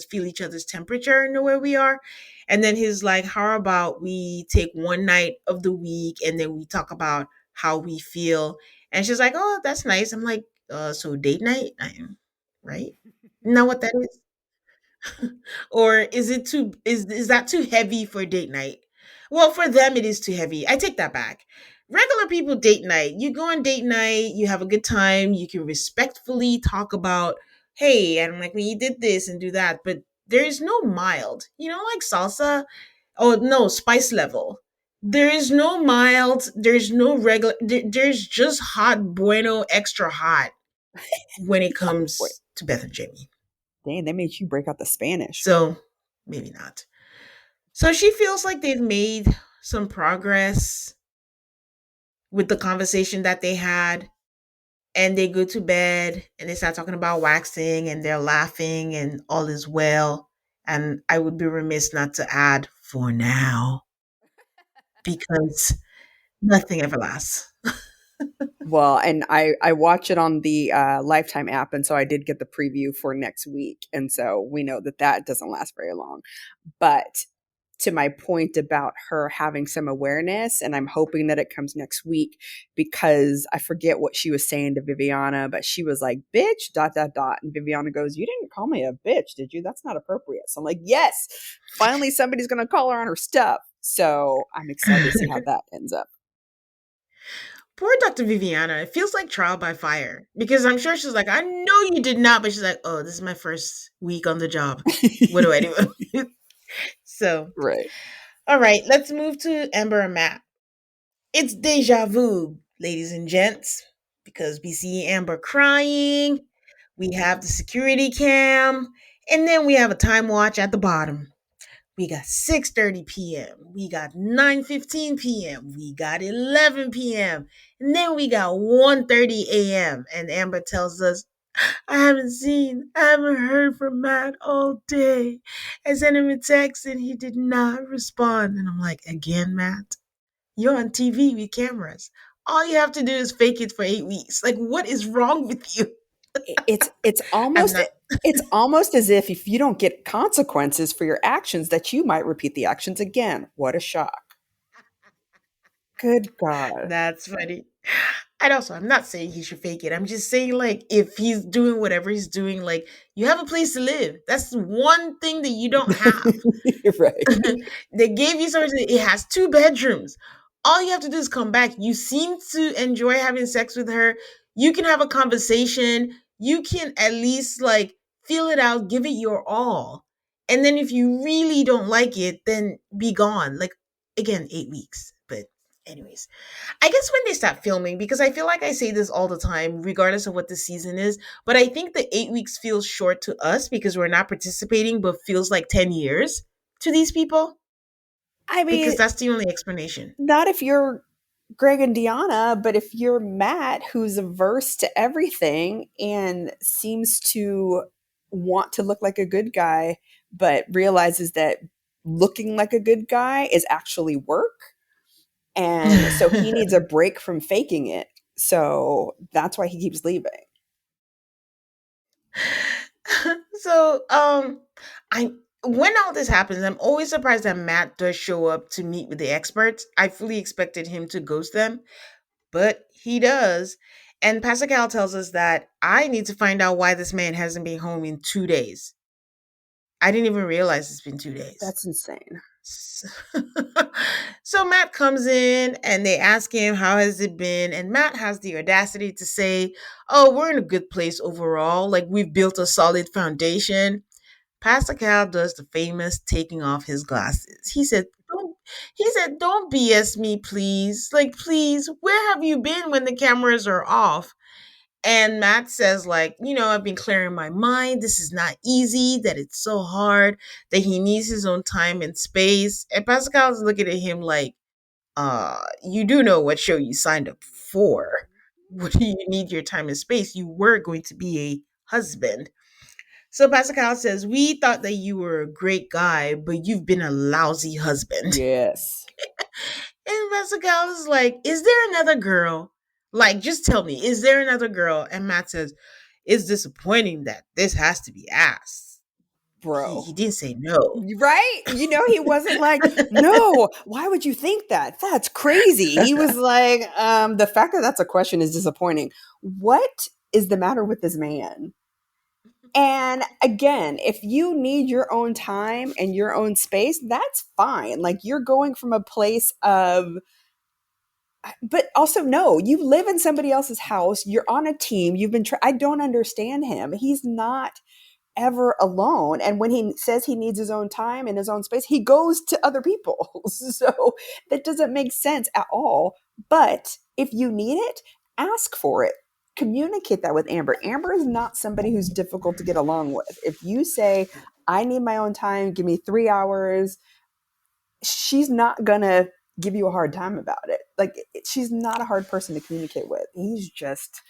feel each other's temperature and know where we are. And then he's like, how about we take one night of the week and then we talk about how we feel. And she's like, oh, that's nice. I'm like, so date night? Right? Know what that is? Or is that too heavy for date night? Well, for them it is too heavy. I take that back. Regular people date night. You go on date night, you have a good time, you can respectfully talk about, hey, and like when you did this and do that, but there is no mild. Like salsa. Oh no, spice level. There is no mild, there's no regular, there's just hot bueno extra hot when it Wait, comes to Beth and Jamie. dang, they made you break out the Spanish. So maybe not. So she feels like they've made some progress with the conversation that they had, and they go to bed and they start talking about waxing and they're laughing and all is well. And I would be remiss not to add for now, because nothing ever lasts. Well, and I watch it on the Lifetime app, and so I did get the preview for next week, and so we know that that doesn't last very long. But to my point about her having some awareness, and I'm hoping that it comes next week, because I forget what she was saying to Viviana, but she was like, bitch, dot, dot, dot. And Viviana goes, you didn't call me a bitch, did you? That's not appropriate. So I'm like, yes, finally somebody's going to call her on her stuff. So I'm excited to see how that ends up. Poor Dr. Viviana. It feels like trial by fire, because I'm sure she's like, I know you did not, but she's like, oh, this is my first week on the job. What do I do? So, Right. all right, let's move to Amber and Matt. It's deja vu, ladies and gents, because we see Amber crying, we have the security cam, and then we have a time watch at the bottom. We got 6:30 p.m., we got 9:15 p.m., we got 11 p.m., and then we got 1:30 a.m. And Amber tells us, I haven't heard from Matt all day. I sent him a text and he did not respond. And I'm like, again, Matt? You're on TV with cameras. All you have to do is fake it for 8 weeks. Like, what is wrong with you? It's I'm almost not. it's almost as if you don't get consequences for your actions, that you might repeat the actions again. What a shock. Good God. That's funny. And also, I'm not saying he should fake it. I'm just saying, like, if he's doing whatever he's doing, like, you have a place to live. That's one thing that you don't have. Right. They gave you something. It has 2 bedrooms. All you have to do is come back. You seem to enjoy having sex with her. You can have a conversation. You can at least like feel it out, give it your all. And then if you really don't like it, then be gone. Like, again, 8 weeks. But anyways, I guess when they start filming, because I feel like I say this all the time, regardless of what the season is, but I think the 8 weeks feels short to us because we're not participating, but feels like 10 years to these people, I because mean, that's the only explanation. not if you're Greg and Deanna, but if you're Matt, who's averse to everything and seems to want to look like a good guy, but realizes that looking like a good guy is actually work. And so he needs a break from faking it. So that's why he keeps leaving. So, I when all this happens, I'm always surprised that Matt does show up to meet with the experts. I fully expected him to ghost them, but he does. And Pascal tells us that I need to find out why this man hasn't been home in 2 days. I didn't even realize it's been 2 days. That's insane. S- So Matt comes in and they ask him, how has it been? And Matt has the audacity to say, oh, we're in a good place overall. Like, we've built a solid foundation. Pascal does the famous taking off his glasses. Don't BS me, please. Like, please, where have you been when the cameras are off? And Matt says, like, I've been clearing my mind. This is not easy, that it's so hard, that he needs his own time and space. And Pascal's looking at him like, you do know what show you signed up for. What do you need your time and space? You were going to be a husband. So Pascal says, we thought that you were a great guy, but you've been a lousy husband. Yes. And Pascal is like, is there another girl? Like, just tell me, is there another girl? And Matt says, it's disappointing that this has to be asked. He Bro. didn't say no. Right? He wasn't like, no, why would you think that? That's crazy. He was like, the fact that that's a question is disappointing. What is the matter with this man? And again, if you need your own time and your own space, that's fine. Like you're going from a place of, but also no, you live in somebody else's house. You're on a team. You've been, I don't understand him. He's not ever alone. And when he says he needs his own time and his own space, he goes to other people. So that doesn't make sense at all. But if you need it, ask for it. Communicate that with Amber. Amber is not somebody who's difficult to get along with. If you say, I need my own time, give me 3 hours, she's not going to give you a hard time about it. Like, she's not a hard person to communicate with. He's just,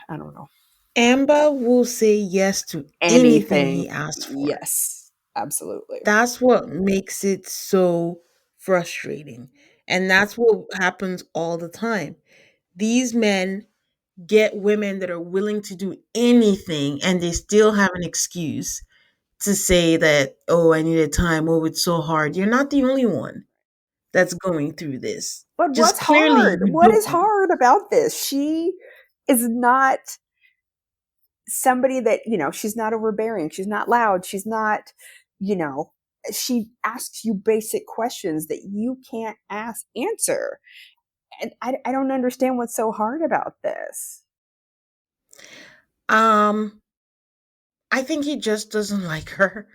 I don't know. Amber will say yes to anything he Anything. asks for. Yes, absolutely. That's what makes it so frustrating. And that's what happens all the time. These men get women that are willing to do anything and they still have an excuse to say that, oh, I needed time. Oh, it's so hard. You're not the only one that's going through this. But Just what's clearly hard? you What is don't. hard about this? She is not somebody that, she's not overbearing. She's not loud. She's not, you know, she asks you basic questions that you can't answer. And I don't understand what's so hard about this. Um, I think he just doesn't like her.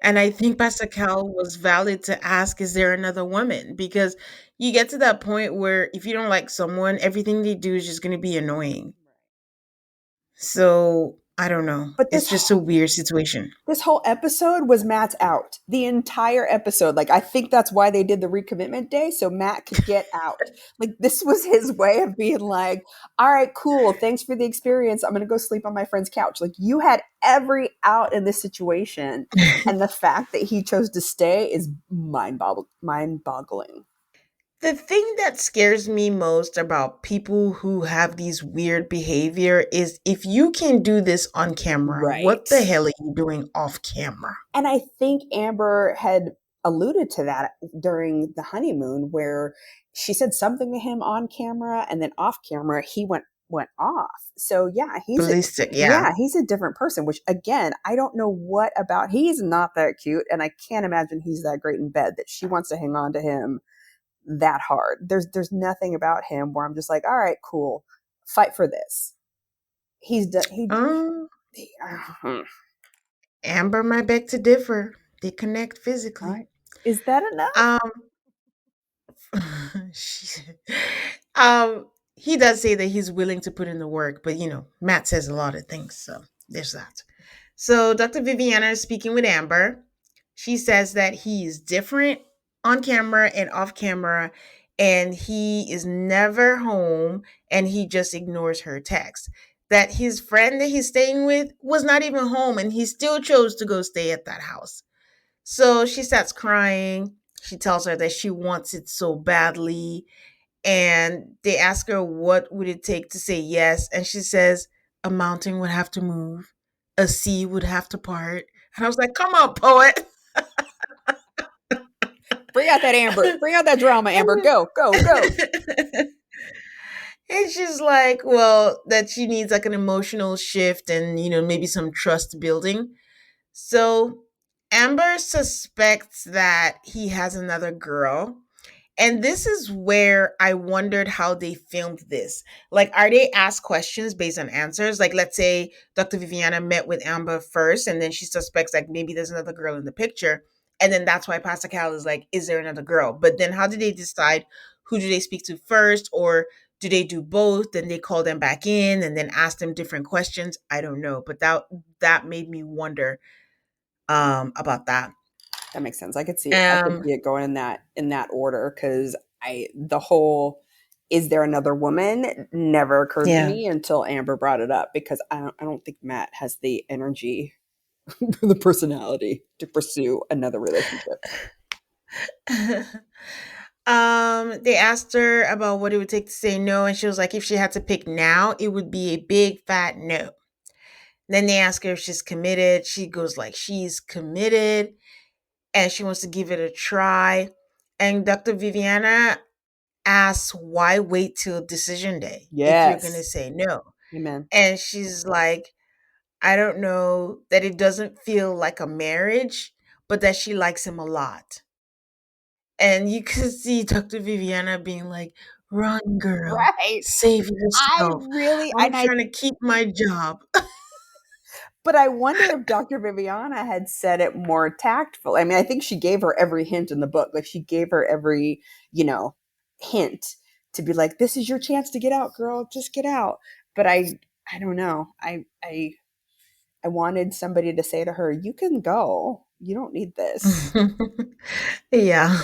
And I think Pastor Cal was valid to ask, is there another woman? Because you get to that point where if you don't like someone, everything they do is just going to be annoying. So I don't know. But It's just a weird situation. this whole episode was Matt's out. The entire episode. Like, I think that's why they did the recommitment day, so Matt could get out. Like, this was his way of being like, all right, cool. Thanks for the experience. I'm going to go sleep on my friend's couch. Like, you had every out in this situation. And the fact that he chose to stay is mind-boggling. The thing that scares me most about people who have these weird behavior is if you can do this on camera, Right. what the hell are you doing off camera? And I think Amber had alluded to that during the honeymoon where she said something to him on camera and then off camera he went off. So yeah, Ballistic, yeah. he's a different person, which again, I don't know what about, he's not that cute and I can't imagine he's that great in bed that she wants to hang on to him that hard. There's nothing about him where I'm just like, all right, cool. Fight for this. He's done Um, he Amber might beg to differ. They connect all physically. right. Is that enough? Um, she- um, he does say that he's willing to put in the work, but Matt says a lot of things, so there's that. So Dr. Viviana is speaking with Amber. She says that he is different on camera and off camera, and he is never home, and he just ignores her text. That his friend that he's staying with was not even home, and he still chose to go stay at that house. So she starts crying. She tells her that she wants it so badly. And they ask her what would it take to say yes. And she says, a mountain would have to move, a sea would have to part. And I was like, come on, poet. Bring out that Amber. Bring out that drama, Amber. Go, go, go. And she's like, well, that she needs like an emotional shift and, maybe some trust building. So Amber suspects that he has another girl. And this is where I wondered how they filmed this. Like, are they asked questions based on answers? Like, let's say Dr. Viviana met with Amber first, and then she suspects like maybe there's another girl in the picture. And then that's why Pastor Cal is like, is there another girl? But then how do they decide who do they speak to first? Or do they do both? Then they call them back in and then ask them different questions. I don't know. But that made me wonder about that. That makes sense. I could Um, see it going in that order because the whole is there another woman never occurred to yeah. me until Amber brought it up because I don't think Matt has the energy, the personality to pursue another relationship. They asked her about what it would take to say no, and she was like, if she had to pick now, it would be a big fat no. Then they ask her if she's committed. She goes like she's committed and she wants to give it a try. And Dr. Viviana asks, why wait till decision day if you're gonna Yes. say no? Amen. And she's like, I don't know, that it doesn't feel like a marriage, but that she likes him a lot. And you could see Dr. Viviana being like, run, girl, Right. save I yourself. really, I'm and I, trying to keep my job. but I wonder if Dr. Viviana had said it more tactful. I mean, I think she gave her every hint in the book. Like she gave her every, you know, hint to be like, this is your chance to get out, girl. Just get out. But I don't know. I wanted somebody to say to her, you can go. You don't need this. Yeah.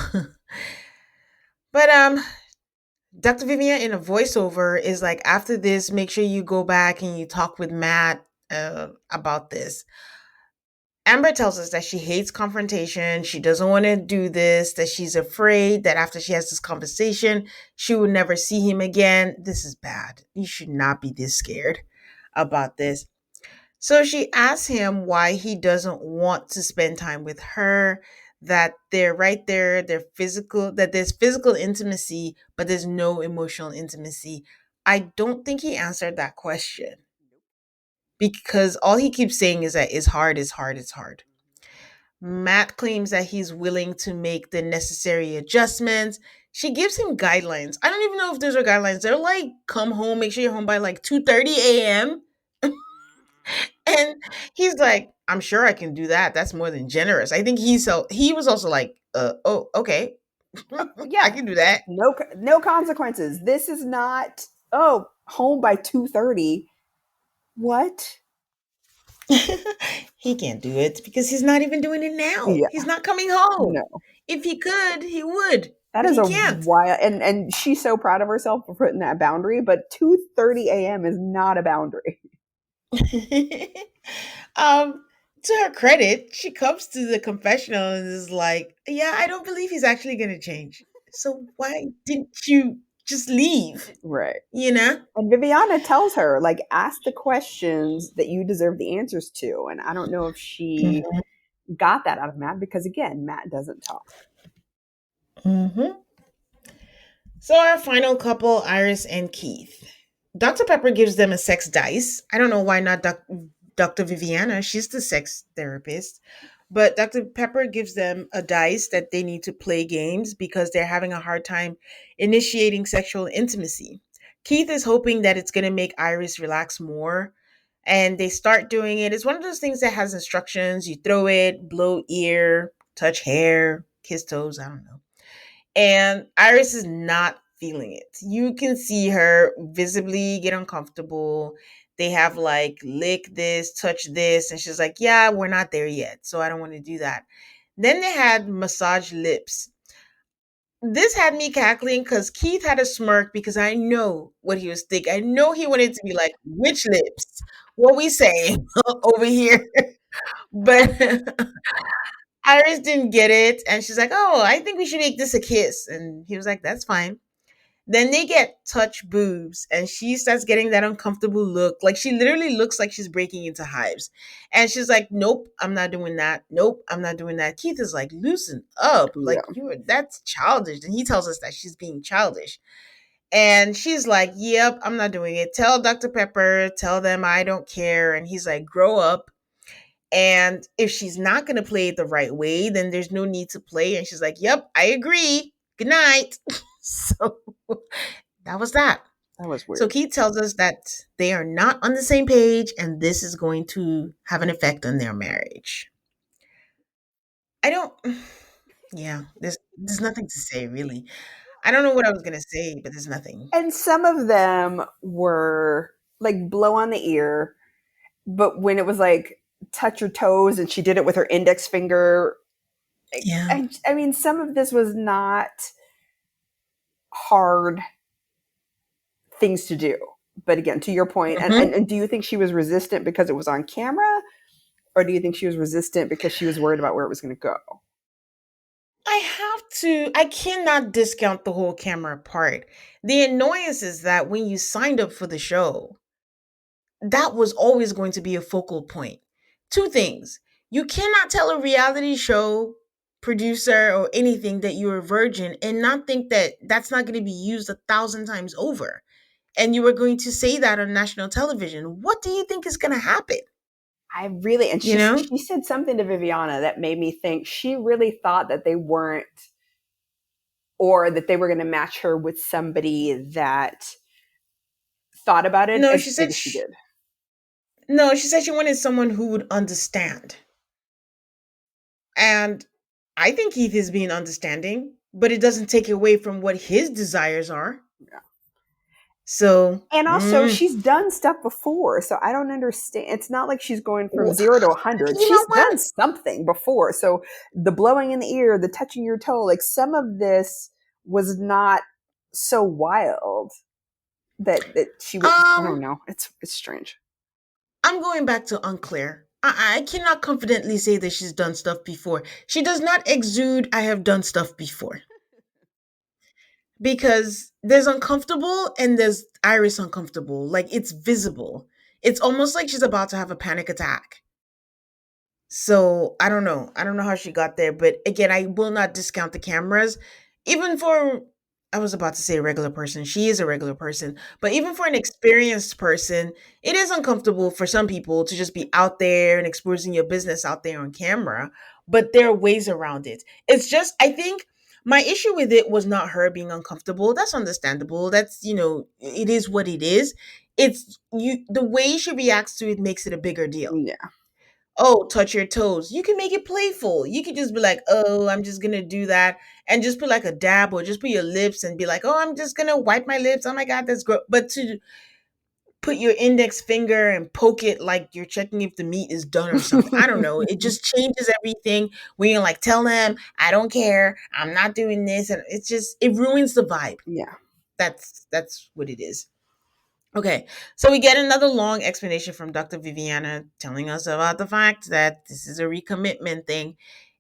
But Dr. Vivian in a voiceover is like, after this, make sure you go back and you talk with Matt about this. Amber tells us that she hates confrontation. She doesn't want to do this, that she's afraid that after she has this conversation, she will never see him again. This is bad. You should not be this scared about this. So she asks him why he doesn't want to spend time with her, that they're right there, they're physical, that there's physical intimacy, but there's no emotional intimacy. I don't think he answered that question because all he keeps saying is that it's hard, it's hard, it's hard. Matt claims that he's willing to make the necessary adjustments. She gives him guidelines. I don't even know if those are guidelines. They're like, come home, make sure you're home by like 2:30 a.m. And he's like, I'm sure I can do that. That's more than generous. I think he was also like, oh, okay. I Yeah. can do that. No consequences. This is not, oh, home by 2:30. What? He can't do it because he's not even doing it now. Yeah. He's not coming home. No. If he could, he would, That but is he a can't. wild, and she's so proud of herself for putting that boundary, but 2:30 a.m. is not a boundary. um, to her credit, she comes to the confessional and is like, "Yeah, I don't believe he's actually going to change. So why didn't you just leave? Right. You know?" And Viviana tells her, like, ask the questions that you deserve the answers to. And I don't know if she Mhm. got that out of Matt because, again, Matt doesn't talk. Mhm. So our final couple, Iris and Keith. Dr. Pepper gives them a sex dice. I don't know why not Dr. Viviana. She's the sex therapist. But Dr. Pepper gives them a dice that they need to play games because they're having a hard time initiating sexual intimacy. Keith is hoping that it's going to make Iris relax more. And they start doing it. It's one of those things that has instructions. You throw it, blow ear, touch hair, kiss toes. I don't know. And Iris is not feeling it. You can see her visibly get uncomfortable. They have like lick this, touch this, and she's like, "Yeah, we're not there yet, so I don't want to do that." Then they had massage lips. This had me cackling because Keith had a smirk because I know what he was thinking. I know he wanted to be like, "Which lips? What we say over here?" But Iris didn't get it, and she's like, "Oh, I think we should make this a kiss." And he was like, "That's fine." Then they get touch boobs, and she starts getting that uncomfortable look. Like she literally looks like she's breaking into hives. And she's like, "Nope, I'm not doing that. Nope, I'm not doing that." Keith is like, "Loosen up. Like Yeah. that's childish." And he tells us that she's being childish. And she's like, "Yep, I'm not doing it. Tell Dr. Pepper, tell them I don't care." And he's like, "Grow up." And if she's not going to play it the right way, then there's no need to play. And she's like, "Yep, I agree. Good night." So that was that. That was So weird. Keith tells us that they are not on the same page and this is going to have an effect on their marriage. I don't yeah, there's nothing to say really. I don't know what I was going to say, but there's nothing. And some of them were like blow on the ear, but when it was like touch your toes and she did it with her index finger, Yeah. I mean, some of this was not hard things to do. But again, to your point, Mhm. and do you think she was resistant because it was on camera? Or do you think she was resistant because she was worried about where it was going to go? I cannot discount the whole camera part. The annoyance is that when you signed up for the show, that was always going to be a focal point. Two things. You cannot tell a reality show producer or anything that you're a virgin and not think that that's not going to be used 1,000 times over. And you were going to say that on national television. What do you think is going to happen? I really, and You know? she said something to Viviana that made me think she really thought that they weren't, or that they were going to match her with somebody that thought about it No, as she big said as she sh- did. no, she said she wanted someone who would understand. And I think Keith is being understanding, but it doesn't take away from what his desires are. So, And also, she's done stuff before, so I don't understand. It's not like she's going from w- 0 to 100. you know She's what? done something before. So the blowing in the ear, the touching your toe, like some of this was not so wild that she would. I don't Um, know. It's strange. I'm going back to unclear. I cannot confidently say that she's done stuff before. She does not exude, I have done stuff before. Because there's uncomfortable and there's Iris uncomfortable. Like it's visible. It's almost like she's about to have a panic attack. So I don't know. I don't know how she got there, but again, I will not discount the cameras. Even for, I was about to say a regular person. She is a regular person, but even for an experienced person, it is uncomfortable for some people to just be out there and exposing your business out there on camera. But there are ways around it. It's just, I think my issue with it was not her being uncomfortable. That's understandable. That's, it is what it is. It's you, the way she reacts to it makes it a bigger deal. Yeah, Oh, touch your toes. You can make it playful. You could just be like, oh, I'm just gonna do that, and just put like a dab, or just put your lips and be like, oh, I'm just gonna wipe my lips. Oh my god, that's gross. But to put your index finger and poke it like you're checking if the meat is done or something. I don't know. It just changes everything. When you're like, tell them, I don't care. I'm not doing this, and it's just it ruins the vibe. yeah. That's what it is. Okay, so we get another long explanation from Dr. Viviana telling us about the fact that this is a recommitment thing.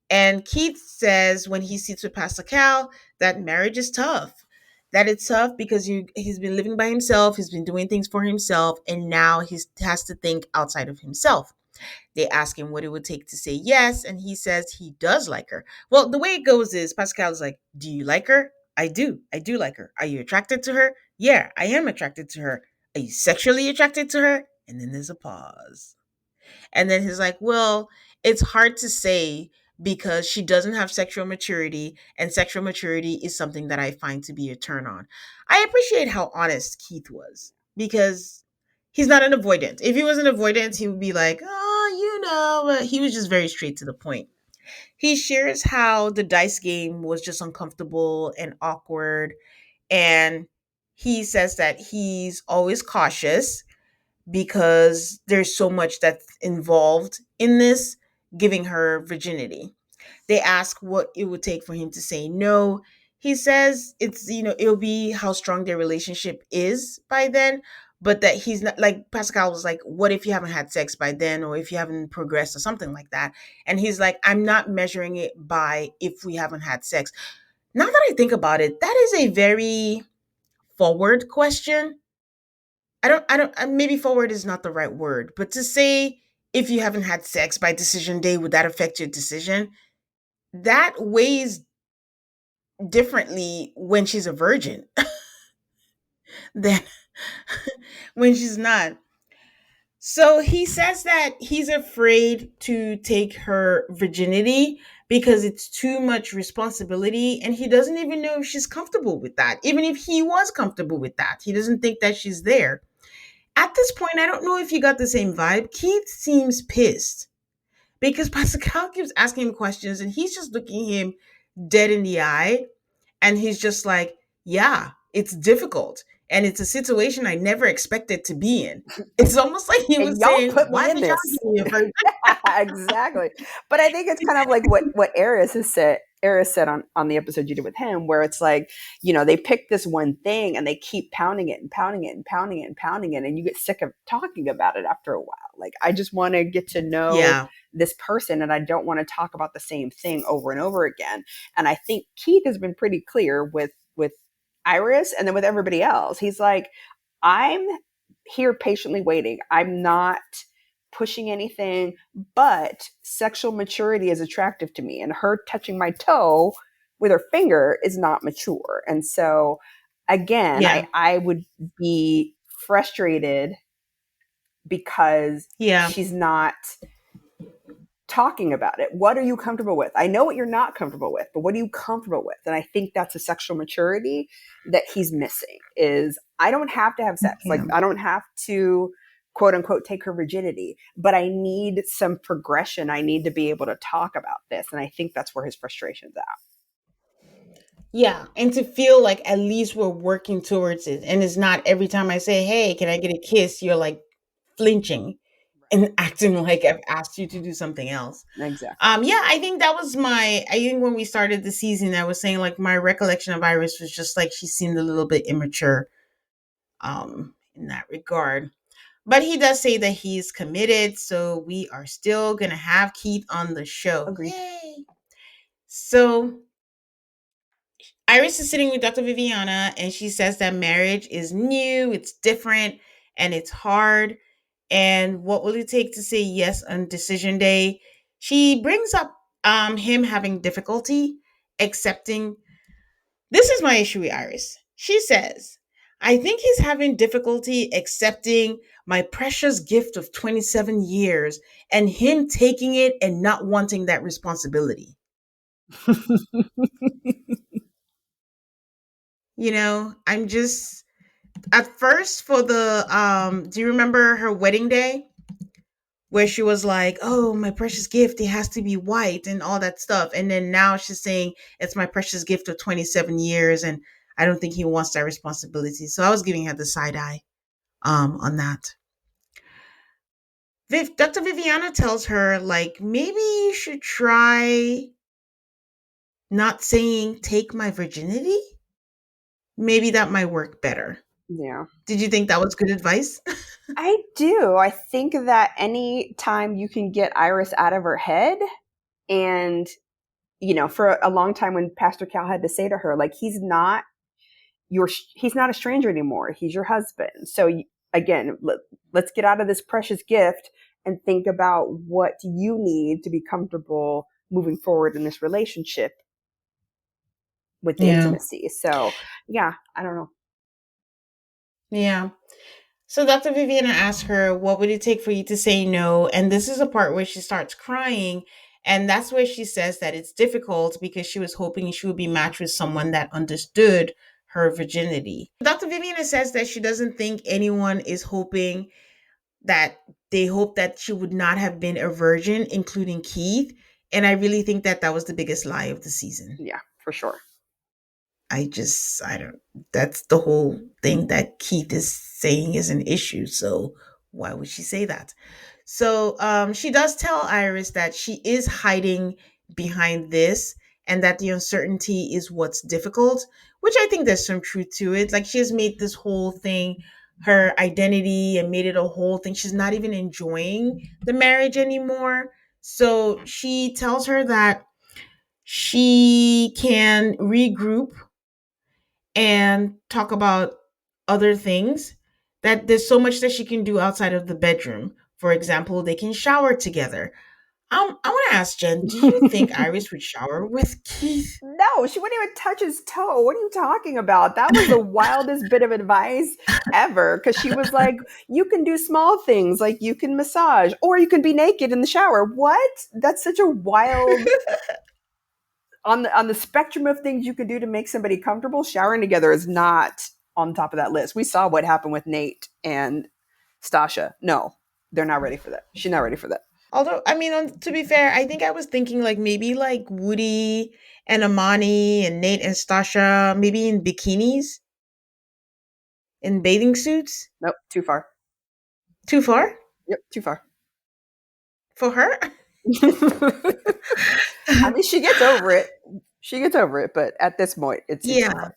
And Keith says when he sits with Pastor Cal that marriage is tough. That it's tough because he's been living by himself, he's been doing things for himself, and now he has to think outside of himself. They ask him what it would take to say yes, and he says he does like her. Well, the way it goes is Pascal is like, do you like her? I do. I do like her. Are you attracted to her? Yeah, I am attracted to her. Are you sexually attracted to her? And then there's a pause. And then he's like, well, it's hard to say because she doesn't have sexual maturity, and sexual maturity is something that I find to be a turn on. I appreciate how honest Keith was because he's not an avoidant. If he was an avoidant, he would be like, oh, but he was just very straight to the point. He shares how the dice game was just uncomfortable and awkward. And he says that he's always cautious because there's so much that's involved in this, giving her virginity. They ask what it would take for him to say no. He says it'll be how strong their relationship is by then, but that he's not like Pascal was like, what if you haven't had sex by then, or if you haven't progressed or something like that? And he's like, I'm not measuring it by if we haven't had sex. Now that I think about it, that is a very forward question. Maybe forward is not the right word, but to say if you haven't had sex by decision day, would that affect your decision? That weighs differently when she's a virgin than when she's not. So he says that he's afraid to take her virginity because it's too much responsibility, and he doesn't even know if she's comfortable with that. Even if he was comfortable with that, he doesn't think that she's there. At this point, I don't know if you got the same vibe. Keith seems pissed because Pascal keeps asking him questions and he's just looking him dead in the eye. And he's just like, yeah, it's difficult. And it's a situation I never expected to be in. It's almost like he And was y'all saying, put why me in did y'all this. give me a first? Yeah, exactly. But I think it's kind of like what Eris has said. Eris said on the episode you did with him, where it's like, they pick this one thing and they keep pounding it and pounding it and pounding it and pounding it, and you get sick of talking about it after a while. Like, I just want to get to know Yeah. this person, and I don't want to talk about the same thing over and over again. And I think Keith has been pretty clear with Iris, and then with everybody else. He's like, I'm here patiently waiting. I'm not pushing anything, but sexual maturity is attractive to me, and her touching my toe with her finger is not mature. And so again, Yeah. I would be frustrated because Yeah. she's not talking about it. What are you comfortable with? I know what you're not comfortable with, but what are you comfortable with? And I think that's a sexual maturity that he's missing. Is I don't have to have sex. Like, Yeah. I don't have to, quote unquote, take her virginity, but I need some progression. I need to be able to talk about this. And I think that's where his frustration's at. Yeah. And to feel like at least we're working towards it. And it's not every time I say, hey, can I get a kiss? You're like flinching and acting like I've asked you to do something else. Exactly. Yeah, I think that was I think when we started the season, I was saying like my recollection of Iris was just like she seemed a little bit immature in that regard. But he does say that he's committed, so we are still gonna have Keith on the show. Agreed. Yay! So Iris is sitting with Dr. Viviana, and she says that marriage is new, it's different, and it's hard. And what will it take to say yes on decision day? She brings up him having difficulty accepting. This is my issue with Iris. She says, I think he's having difficulty accepting my precious gift of 27 years and him taking it and not wanting that responsibility. I'm just at first for the do you remember her wedding day where she was like, "Oh, my precious gift, it has to be white," and all that stuff. And then now she's saying it's my precious gift of 27 years and I don't think he wants that responsibility. So I was giving her the side eye on that. Dr. Viviana tells her like maybe you should try not saying take my virginity. Maybe that might work better. Yeah. Did you think that was good advice? I do. I think that any time you can get Iris out of her head, and for a long time when Pastor Cal had to say to her, like, he's not a stranger anymore. He's your husband. So again, let's get out of this precious gift and think about what you need to be comfortable moving forward in this relationship with the Yeah. intimacy. So yeah, I don't know. Yeah. So Dr. Viviana asked her, what would it take for you to say no? And this is a part where she starts crying. And that's where she says that it's difficult because she was hoping she would be matched with someone that understood her virginity. Dr. Viviana says that she doesn't think anyone is hoping that they hope that she would not have been a virgin, including Keith. And I really think that that was the biggest lie of the season. Yeah, for sure. I don't, that's the whole thing that Keith is saying is an issue. So why would she say that? So she does tell Iris that she is hiding behind this and that the uncertainty is what's difficult, which I think there's some truth to it. Like she has made this whole thing her identity and made it a whole thing. She's not even enjoying the marriage anymore. So she tells her that she can regroup and talk about other things, that there's so much that she can do outside of the bedroom. For example, they can shower together. I want to ask Jen, do you think Iris would shower with Keith? No, she wouldn't even touch his toe. What are you talking about? That was the wildest bit of advice ever. Because she was like, you can do small things, like you can massage, or you can be naked in the shower. What? That's such a wild on the spectrum of things you could do to make somebody comfortable. Showering together is not on top of that list. We saw what happened with Nate and Stasha. No, they're not ready for that. She's not ready for that. Although, I mean, to be fair, I think I was thinking like maybe like Woody and Amani and Nate and Stasha, maybe in bikinis, in bathing suits. Nope, too far. Too far Yep, too far. for her. I mean, she gets over it. She gets over it, but at this point, it's Yeah. rough.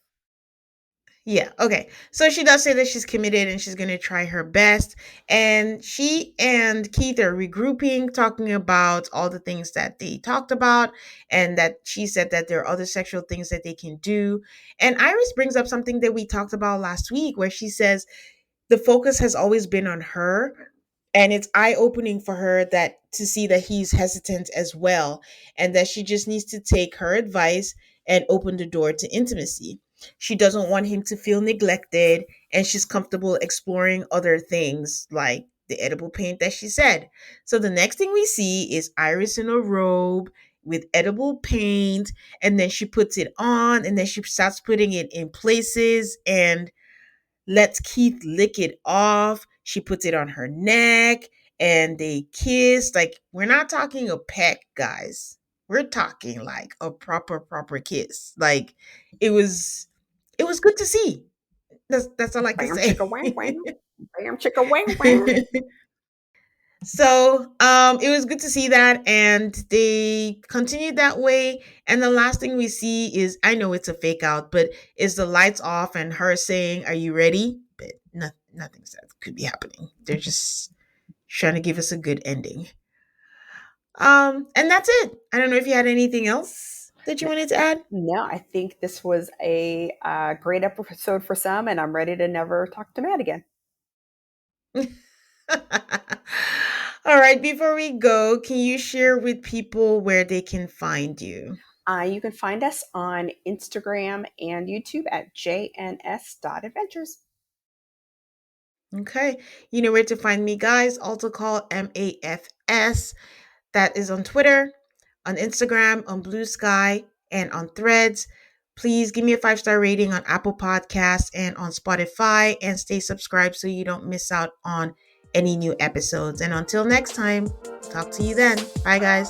Yeah, okay. So she does say that she's committed and she's going to try her best. And she and Keith are regrouping, talking about all the things that they talked about, and that she said that there are other sexual things that they can do. And Iris brings up something that we talked about last week, where she says the focus has always been on her, and it's eye-opening for her that to see that he's hesitant as well, and that she just needs to take her advice and open the door to intimacy. She doesn't want him to feel neglected, and she's comfortable exploring other things like the edible paint that she said. So the next thing we see is Iris in a robe with edible paint, and then she puts it on, and then she starts putting it in places and lets Keith lick it off. She puts it on her neck and they kiss. Like, we're not talking a peck, guys. We're talking like a proper kiss. Like, it was it was good to see. That's all I can Bam, say. chicka, wham, wham. Bam, chicka, wham, wham. So it was good to see that, and they continued that way. And the last thing we see is, I know it's a fake out, but is the lights off and her saying, "Are you ready?" But nothing said could be happening. They're just trying to give us a good ending. And that's it. I don't know if you had anything else that you wanted to add. No, I think this was a great episode for some, and I'm ready to never talk to Matt again. All right, before we go, can you share with people where they can find you? You can find us on Instagram and YouTube at jns.adventures. Okay. You know where to find me, guys. Also call MAFS. That is on Twitter, on Instagram, on Blue Sky, and on Threads. Please give me a 5-star rating on Apple Podcasts and on Spotify, and stay subscribed so you don't miss out on any new episodes. And until next time, talk to you then. Bye, guys.